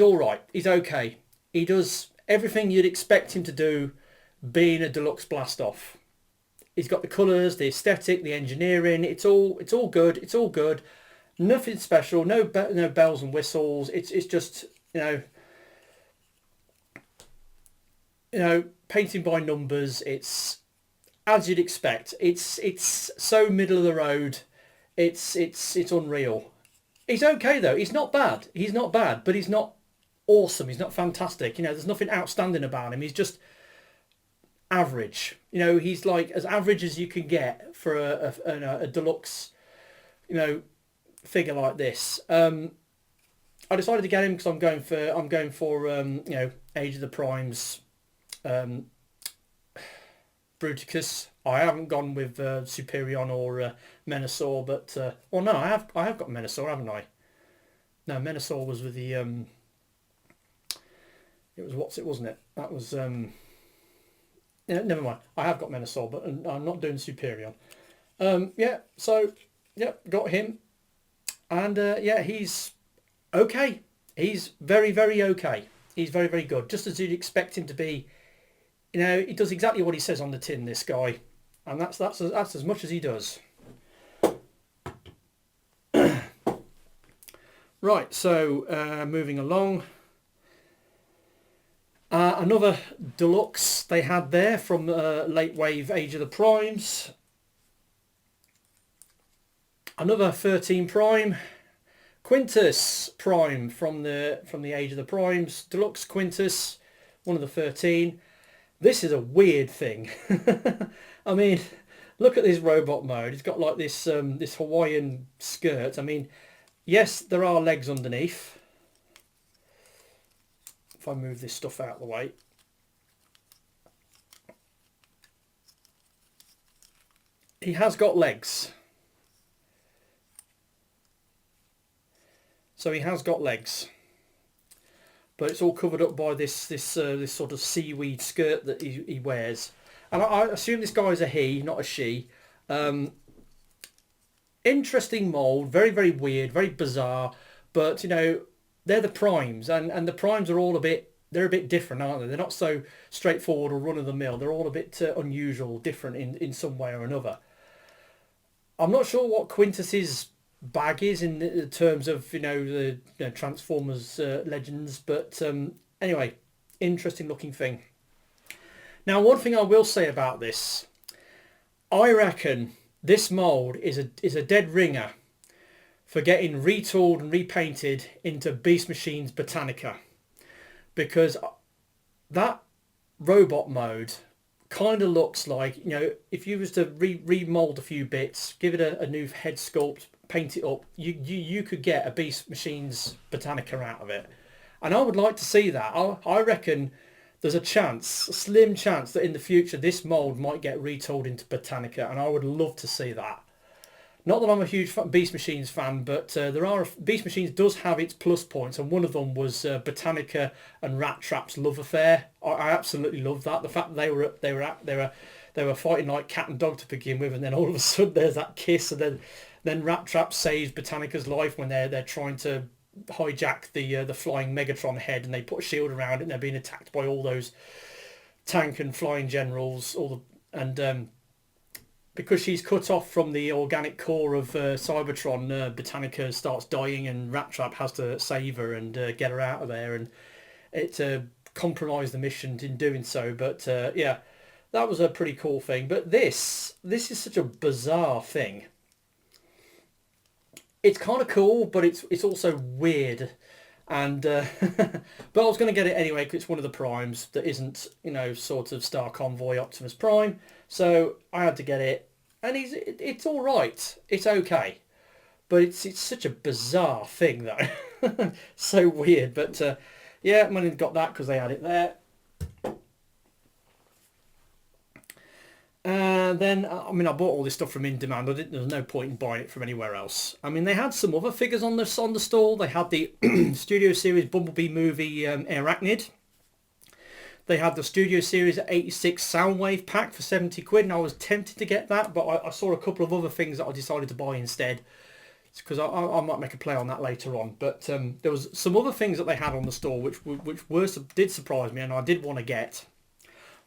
all right. He's okay. He does everything you'd expect him to do, being a Deluxe Blastoff. He's got the colours, the aesthetic, the engineering. It's all good. It's all good. Nothing special. No bells and whistles. It's just, you know, painting by numbers. It's as you'd expect. It's so middle of the road. It's unreal. He's okay though. He's not bad. He's not bad, but he's not awesome. He's not fantastic. You know, there's nothing outstanding about him. He's just average. You know, he's like as average as you can get for a deluxe, you know, figure like this. I decided to get him because I'm going for you know, Age of the Primes Bruticus. I haven't gone with Superion or Menasor, but well, no, I have got Menasor, haven't I? No, Menasor was with the it was what's it, wasn't it? That was yeah, never mind. I have got Menasor, but I'm not doing Superion. Yeah, so yeah, got him, and yeah, he's okay. He's very, very okay. He's very, very good, just as you'd expect him to be. You know, he does exactly what he says on the tin, this guy, and that's as much as he does. Right, so moving along. Another deluxe they had there from late wave Age of the Primes. Another 13 Prime. Quintus Prime from the Age of the Primes. Deluxe Quintus, one of the 13. This is a weird thing. I mean, look at this robot mode. It's got like this this Hawaiian skirt. I mean, yes, there are legs underneath. If I move this stuff out of the way. He has got legs. So he has got legs. But it's all covered up by this sort of seaweed skirt that he wears. And I assume this guy's a he, not a she. Interesting mould, very, very weird, very bizarre. But, you know, they're the Primes, and the Primes are all a bit different, aren't they? They're not so straightforward or run-of-the-mill. They're all a bit unusual, different in some way or another. I'm not sure what Quintus's bag is in terms of, you know, the Transformers legends, but anyway, interesting looking thing. Now, one thing I will say about this, I reckon this mould is a dead ringer for getting retooled and repainted into Beast Machine's Botanica, because that robot mode kind of looks like, you know, if you was to remold a few bits, give it a new head sculpt, paint it up, you could get a Beast Machine's Botanica out of it. And I would like to see that. I reckon there's a slim chance that in the future this mould might get retooled into Botanica, and I would love to see that. Not that I'm a huge Beast Machines fan, but Beast Machines does have its plus points, and one of them was Botanica and Rat Trap's love affair. I absolutely love that. The fact that they were fighting like cat and dog to begin with, and then all of a sudden there's that kiss, and then Rat Trap saves Botanica's life when they're trying to hijack the flying Megatron head, and they put a shield around it, and they're being attacked by all those tank and flying generals, because she's cut off from the organic core of Cybertron, Britannica starts dying, and Rat Trap has to save her and get her out of there, and it compromised the mission in doing so. But yeah, that was a pretty cool thing. But this is such a bizarre thing. It's kind of cool, but it's also weird. And but I was going to get it anyway because it's one of the primes that isn't, sort of Star Convoy Optimus Prime. So I had to get it, and it's all right. It's okay, but it's such a bizarre thing though. So weird. But yeah, I got that because they had it there. Then, I bought all this stuff from In Demand. There was no point in buying it from anywhere else. They had some other figures on the stall. They had the Studio Series Bumblebee movie Arachnid. They had the Studio Series 86 Soundwave pack for 70 quid, and I was tempted to get that, but I saw a couple of other things that I decided to buy instead. It's because I might make a play on that later on. But there was some other things that they had on the store which did surprise me, and I did want to get.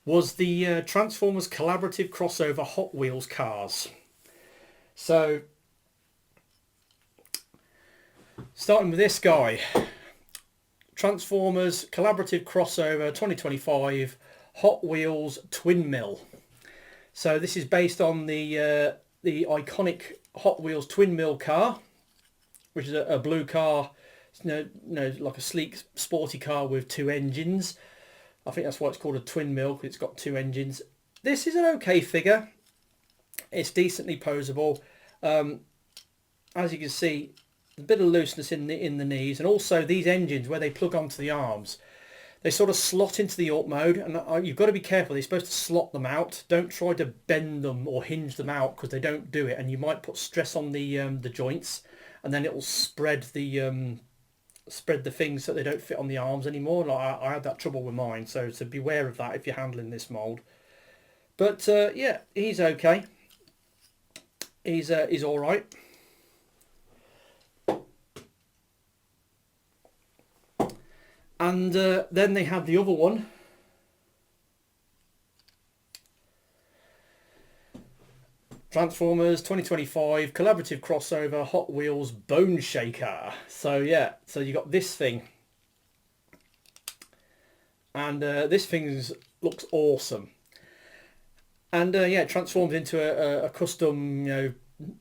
Was the Transformers collaborative crossover Hot Wheels cars. So, starting with this guy, Transformers collaborative crossover 2025 Hot Wheels Twin Mill. So this is based on the iconic Hot Wheels Twin Mill car, which is a blue car, like a sleek sporty car with two engines. I think that's why it's called a twin mill, because it's got two engines. This is an okay figure. It's decently posable. As you can see, a bit of looseness in the knees, and also these engines where they plug onto the arms, they sort of slot into the Alt mode, and you've got to be careful. You're supposed to slot them out. Don't try to bend them or hinge them out, because they don't do it, and you might put stress on the joints, and then it will spread the things so they don't fit on the arms anymore. Like I had that trouble with mine, so beware of that if you're handling this mould. But yeah, he's okay. He's all right. And then they had the other one. Transformers 2025 collaborative crossover Hot Wheels Bone Shaker. So yeah, so you got this thing, and this thing looks awesome. And yeah, it transforms into a custom,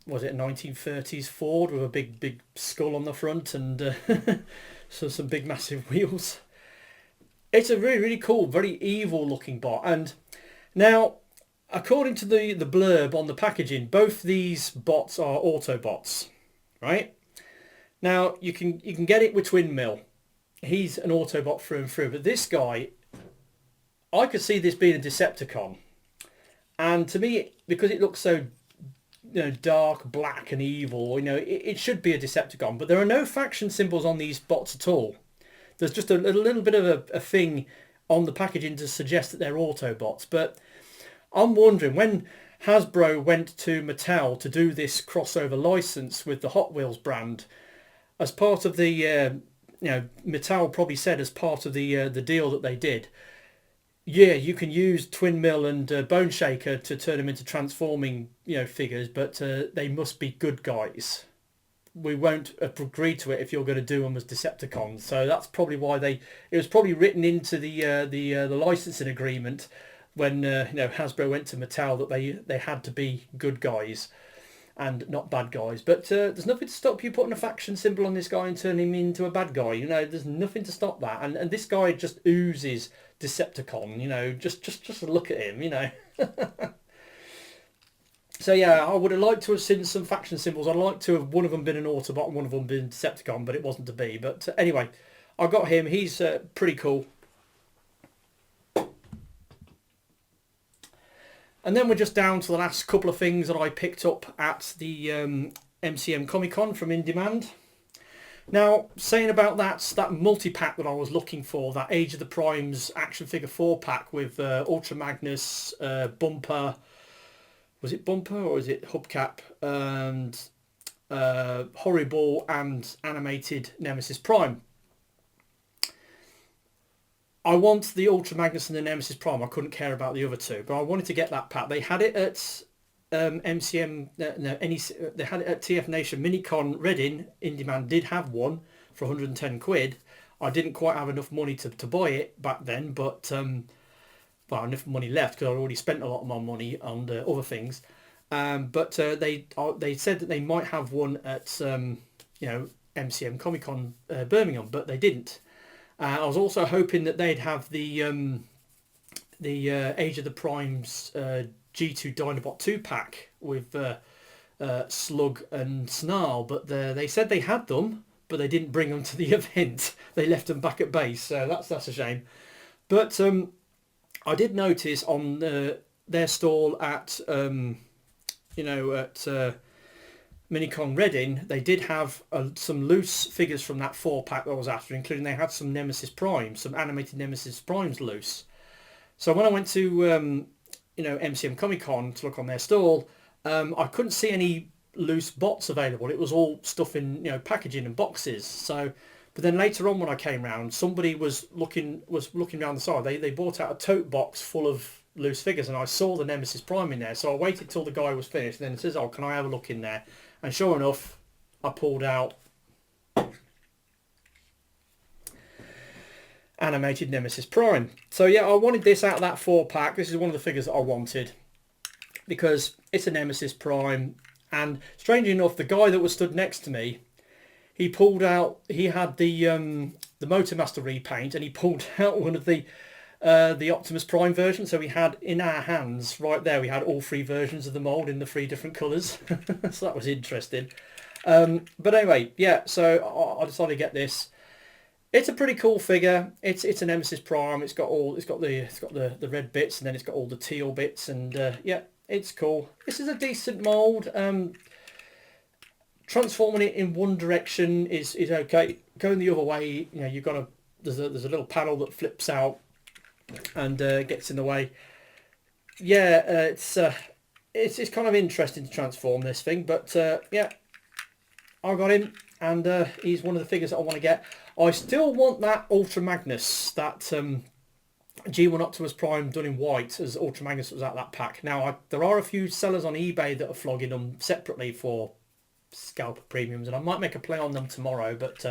was it a 1930s Ford with a big skull on the front, and so some big massive wheels. It's a really cool, very evil looking bot. And now, according to the blurb on the packaging, both these bots are Autobots, right? Now, you can get it with Twin Mill. He's an Autobot through and through. But this guy, I could see this being a Decepticon. And to me, because it looks so dark, black and evil, it should be a Decepticon. But there are no faction symbols on these bots at all. There's just a little bit of a thing on the packaging to suggest that they're Autobots. But I'm wondering, when Hasbro went to Mattel to do this crossover license with the Hot Wheels brand, as part of the, Mattel probably said as part of the deal that they did, yeah, you can use Twin Mill and Bone Shaker to turn them into transforming, figures, but they must be good guys. We won't agree to it if you're going to do them as Decepticons. So that's probably why it was probably written into the licensing agreement when Hasbro went to Mattel that they had to be good guys and not bad guys. But there's nothing to stop you putting a faction symbol on this guy and turning him into a bad guy. There's nothing to stop that. And this guy just oozes Decepticon. Just look at him. So yeah, I would have liked to have seen some faction symbols. I'd like to have one of them been an Autobot and one of them been Decepticon, but it wasn't to be. But anyway, I got him. He's pretty cool. And then we're just down to the last couple of things that I picked up at the MCM Comic-Con from In Demand. Now, saying about that multi-pack that I was looking for, that Age of the Primes action figure 4 pack with Ultra Magnus, Bumper, was it Bumper or is it Hubcap, and horrible and animated Nemesis Prime. I want the Ultra Magnus and the Nemesis Prime. I couldn't care about the other two, but I wanted to get that pack. They had it at MCM, they had it at TFNation Mini-Con Reading. IndieMan did have one for 110 quid. I didn't quite have enough money to buy it back then, but well, enough money left because I'd already spent a lot of my money on other things. But they said that they might have one at MCM Comic-Con Birmingham, but they didn't. I was also hoping that they'd have the Age of the Primes G2 Dinobot 2 pack with Slug and Snarl, but they said they had them, but they didn't bring them to the event. They left them back at base, so that's a shame. But I did notice on their stall at Minicon Reading, they did have some loose figures from that 4-pack that I was after, including they had some Nemesis Primes, some animated Nemesis Primes loose. So when I went to MCM Comic-Con to look on their stall, I couldn't see any loose bots available. It was all stuff in packaging and boxes. So, but then later on when I came round, somebody was looking down the side. They bought out a tote box full of loose figures, and I saw the Nemesis Prime in there. So I waited till the guy was finished, and then it says, "Oh, can I have a look in there?" And sure enough, I pulled out animated Nemesis Prime. So yeah, I wanted this out of that 4-pack. This is one of the figures that I wanted because it's a Nemesis Prime. And strangely enough, the guy that was stood next to me, he had the Motormaster repaint, and he pulled out one of the Optimus Prime version. So we had in our hands right there, we had all 3 versions of the mould in the 3 different colours. So that was interesting. But anyway, yeah, so I decided to get this. It's a pretty cool figure. It's a Nemesis Prime. It's got the red bits, and then it's got all the teal bits, and yeah, it's cool. This is a decent mould. Transforming it in one direction is okay. Going the other way, you've got there's a little panel that flips out and gets in the way. Yeah, it's kind of interesting to transform this thing, but yeah, I got him, and he's one of the figures that I want to get. I still want that Ultra Magnus, that G1 Optimus Prime done in white, as Ultra Magnus was out of that pack. Now, there are a few sellers on eBay that are flogging them separately for scalper premiums, and I might make a play on them tomorrow, but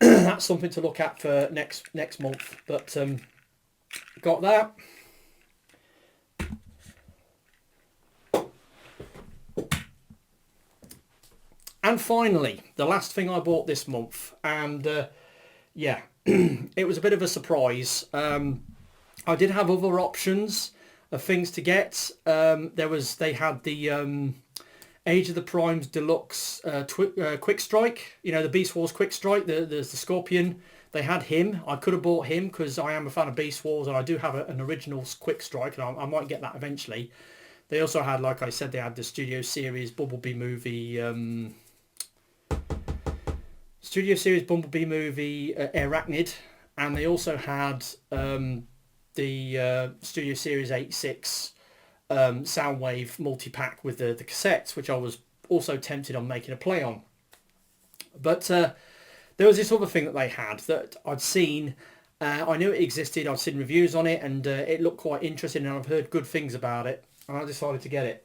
that's something to look at for next month. But got that. And finally, the last thing I bought this month, and yeah, it was a bit of a surprise. I did have other options of things to get. They had the Age of the Primes Deluxe Quick Strike, the Beast Wars Quick Strike, the Scorpion. They had him. I could have bought him because I am a fan of Beast Wars, and I do have an original Quick Strike, and I might get that eventually. They also had, like I said, they had the Studio Series Bumblebee movie, Arachnid, and they also had the Studio Series 86 Soundwave multi-pack with the cassettes, which I was also tempted on making a play on. But there was this other thing that they had that I'd seen. I knew it existed, I'd seen reviews on it, and it looked quite interesting, and I've heard good things about it, and I decided to get it.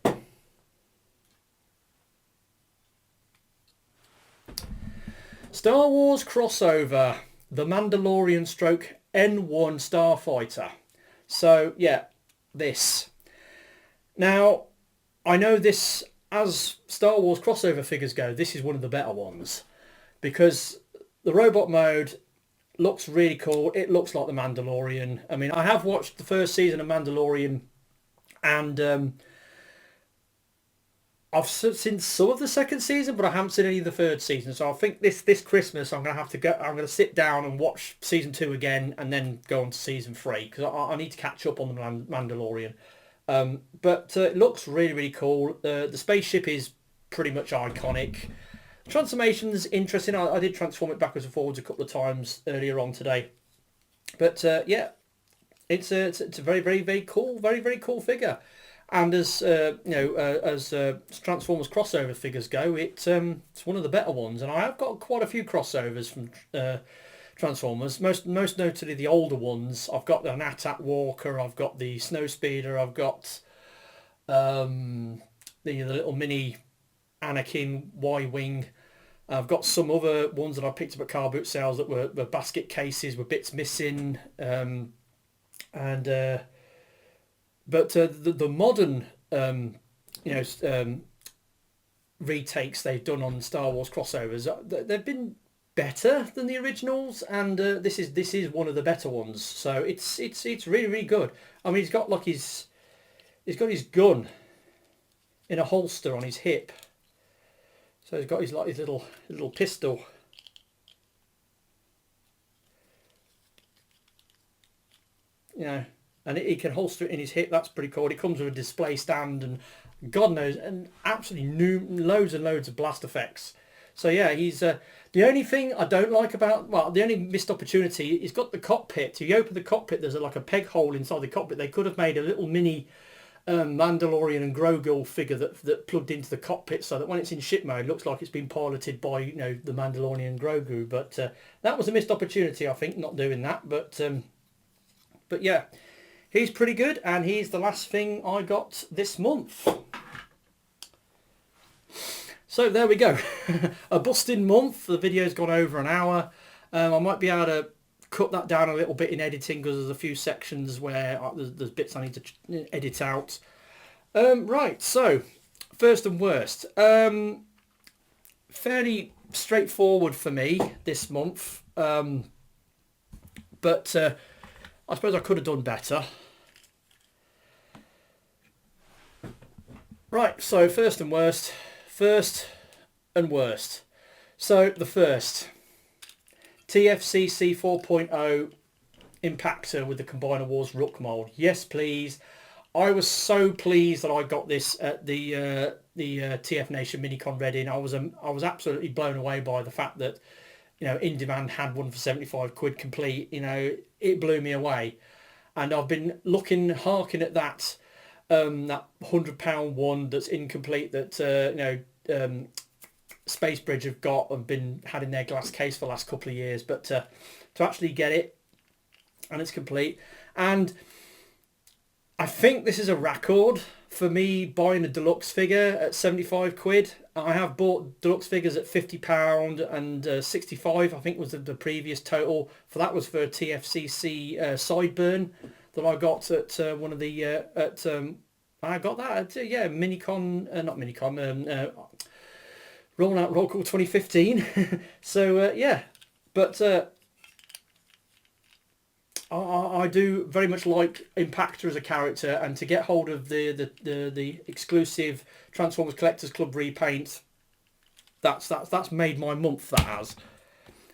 Star Wars crossover, The Mandalorian stroke N1 Starfighter. So yeah, this. Now, I know this, as Star Wars crossover figures go, this is one of the better ones, because the robot mode looks really cool. It looks like the Mandalorian. I mean, I have watched the first season of Mandalorian, and I've seen some of the second season, but I haven't seen any of the third season. So I think this Christmas I'm going to sit down and watch season 2 again, and then go on to season 3, because I need to catch up on the Mandalorian. But it looks really, really cool. The spaceship is pretty much iconic. Transformation's interesting. I did transform it backwards and forwards a couple of times earlier on today. But yeah, it's a very, very, very cool, very, very cool figure. And as as Transformers crossover figures go, it's one of the better ones. And I have got quite a few crossovers from Transformers, most notably the older ones. I've got an Attack Walker, I've got the Snowspeeder, I've got the little mini Anakin Y-Wing. I've got some other ones that I picked up at car boot sales that were basket cases with bits missing, but the modern retakes they've done on Star Wars crossovers, they've been better than the originals, and this is one of the better ones. So it's really, really good. I mean, he's got his gun in a holster on his hip. So he's got his little pistol. And he can holster it in his hip. That's pretty cool. It comes with a display stand and God knows, and absolutely loads and loads of blast effects. So yeah, he's the only thing I don't like about, the only missed opportunity, he's got the cockpit. If you open the cockpit, there's like a peg hole inside the cockpit. They could have made a little mini Mandalorian and Grogu figure that plugged into the cockpit, so that when it's in ship mode, it looks like it's been piloted by the Mandalorian and Grogu. But that was a missed opportunity, I think, not doing that. But yeah, he's pretty good, and he's the last thing I got this month. So there we go. A busting month. The video's gone over an hour. I might be able to cut that down a little bit in editing because there's a few sections where there's bits I need to edit out. Right, so first and worst. Fairly straightforward for me this month, but I suppose I could have done better. Right, so first and worst. So the first. T.F.C.C 4.0 Impactor with the Combiner Wars Rook mold. Yes, please. I was so pleased that I got this at the TFNation Mini-Con Reading. I was absolutely blown away by the fact that In Demand had one for 75 quid complete. It blew me away, and I've been harking at that £100 one that's incomplete that Space Bridge have got and had in their glass case for the last couple of years, but to actually get it and it's complete. And I think this is a record for me buying a deluxe figure at 75 quid. I have bought deluxe figures at £50 and 65, I think was the previous total. For that was for a T.F.C.C Sideburn that I got at one of the I got that at Minicon, not Minicon, Rolling Out Roll Call 2015. So yeah, but I do very much like Impactor as a character, and to get hold of the exclusive Transformers Collectors Club repaint, that's made my month, that has.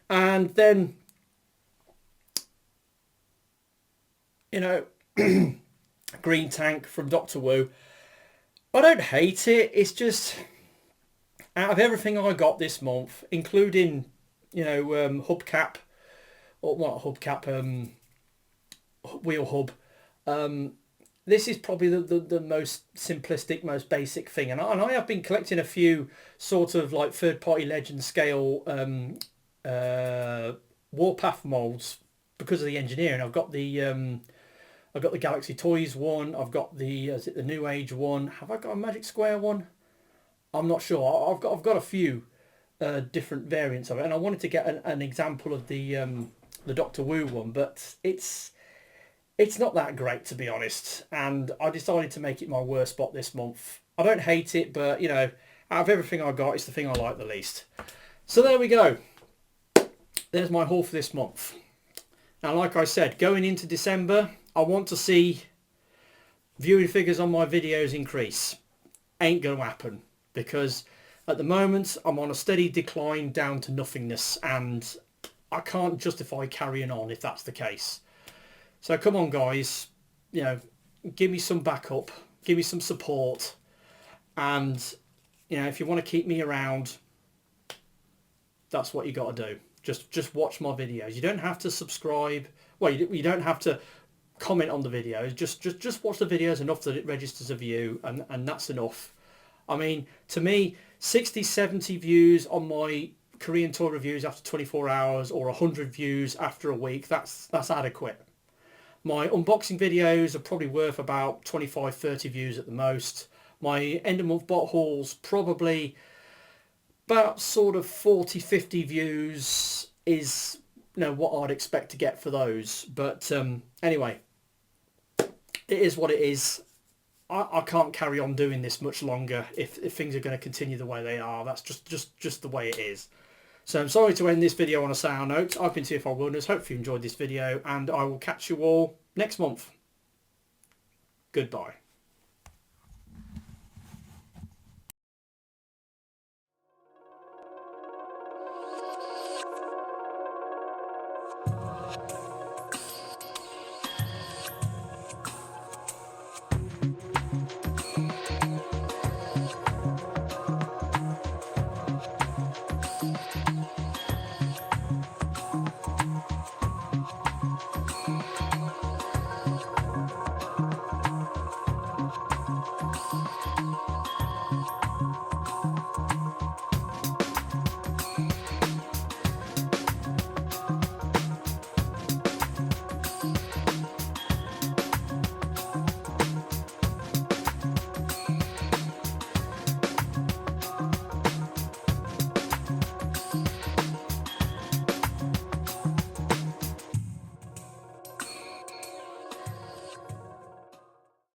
And then Green Tank from Doctor Wu. I don't hate it. It's just, out of everything I got this month, including hubcap, or what hubcap, wheel hub, this is probably the most simplistic, most basic thing. And I have been collecting a few sort of like third-party Legend scale Warpath molds because of the engineering. I've got the Galaxy Toys one. I've got the Newage one. Have I got a Magic Square one? I'm not sure. I've got a few different variants of it, and I wanted to get an example of the Doctor Wu one, but it's not that great, to be honest. And I decided to make it my worst spot this month. I don't hate it, but out of everything I got, it's the thing I like the least. So there we go. There's my haul for this month. Now, like I said, going into December, I want to see viewing figures on my videos increase. Ain't going to happen, because at the moment I'm on a steady decline down to nothingness, and I can't justify carrying on if that's the case. So come on, guys, give me some backup, give me some support, and if you want to keep me around, that's what you got to do. Just watch my videos. You don't have to subscribe. Well, you don't have to comment on the videos. Just watch the videos enough that it registers a view, and that's enough. I mean, to me, 60, 70 views on my Korean toy reviews after 24 hours or 100 views after a week, that's adequate. My unboxing videos are probably worth about 25, 30 views at the most. My end of month bot hauls, probably about sort of 40, 50 views is, you know, what I'd expect to get for those. But anyway, it is what it is. I can't carry on doing this much longer if things are going to continue the way they are. That's just the way it is. So I'm sorry to end this video on a sour note. I've been TFR Wilderness. Hopefully you enjoyed this video, and I will catch you all next month. Goodbye.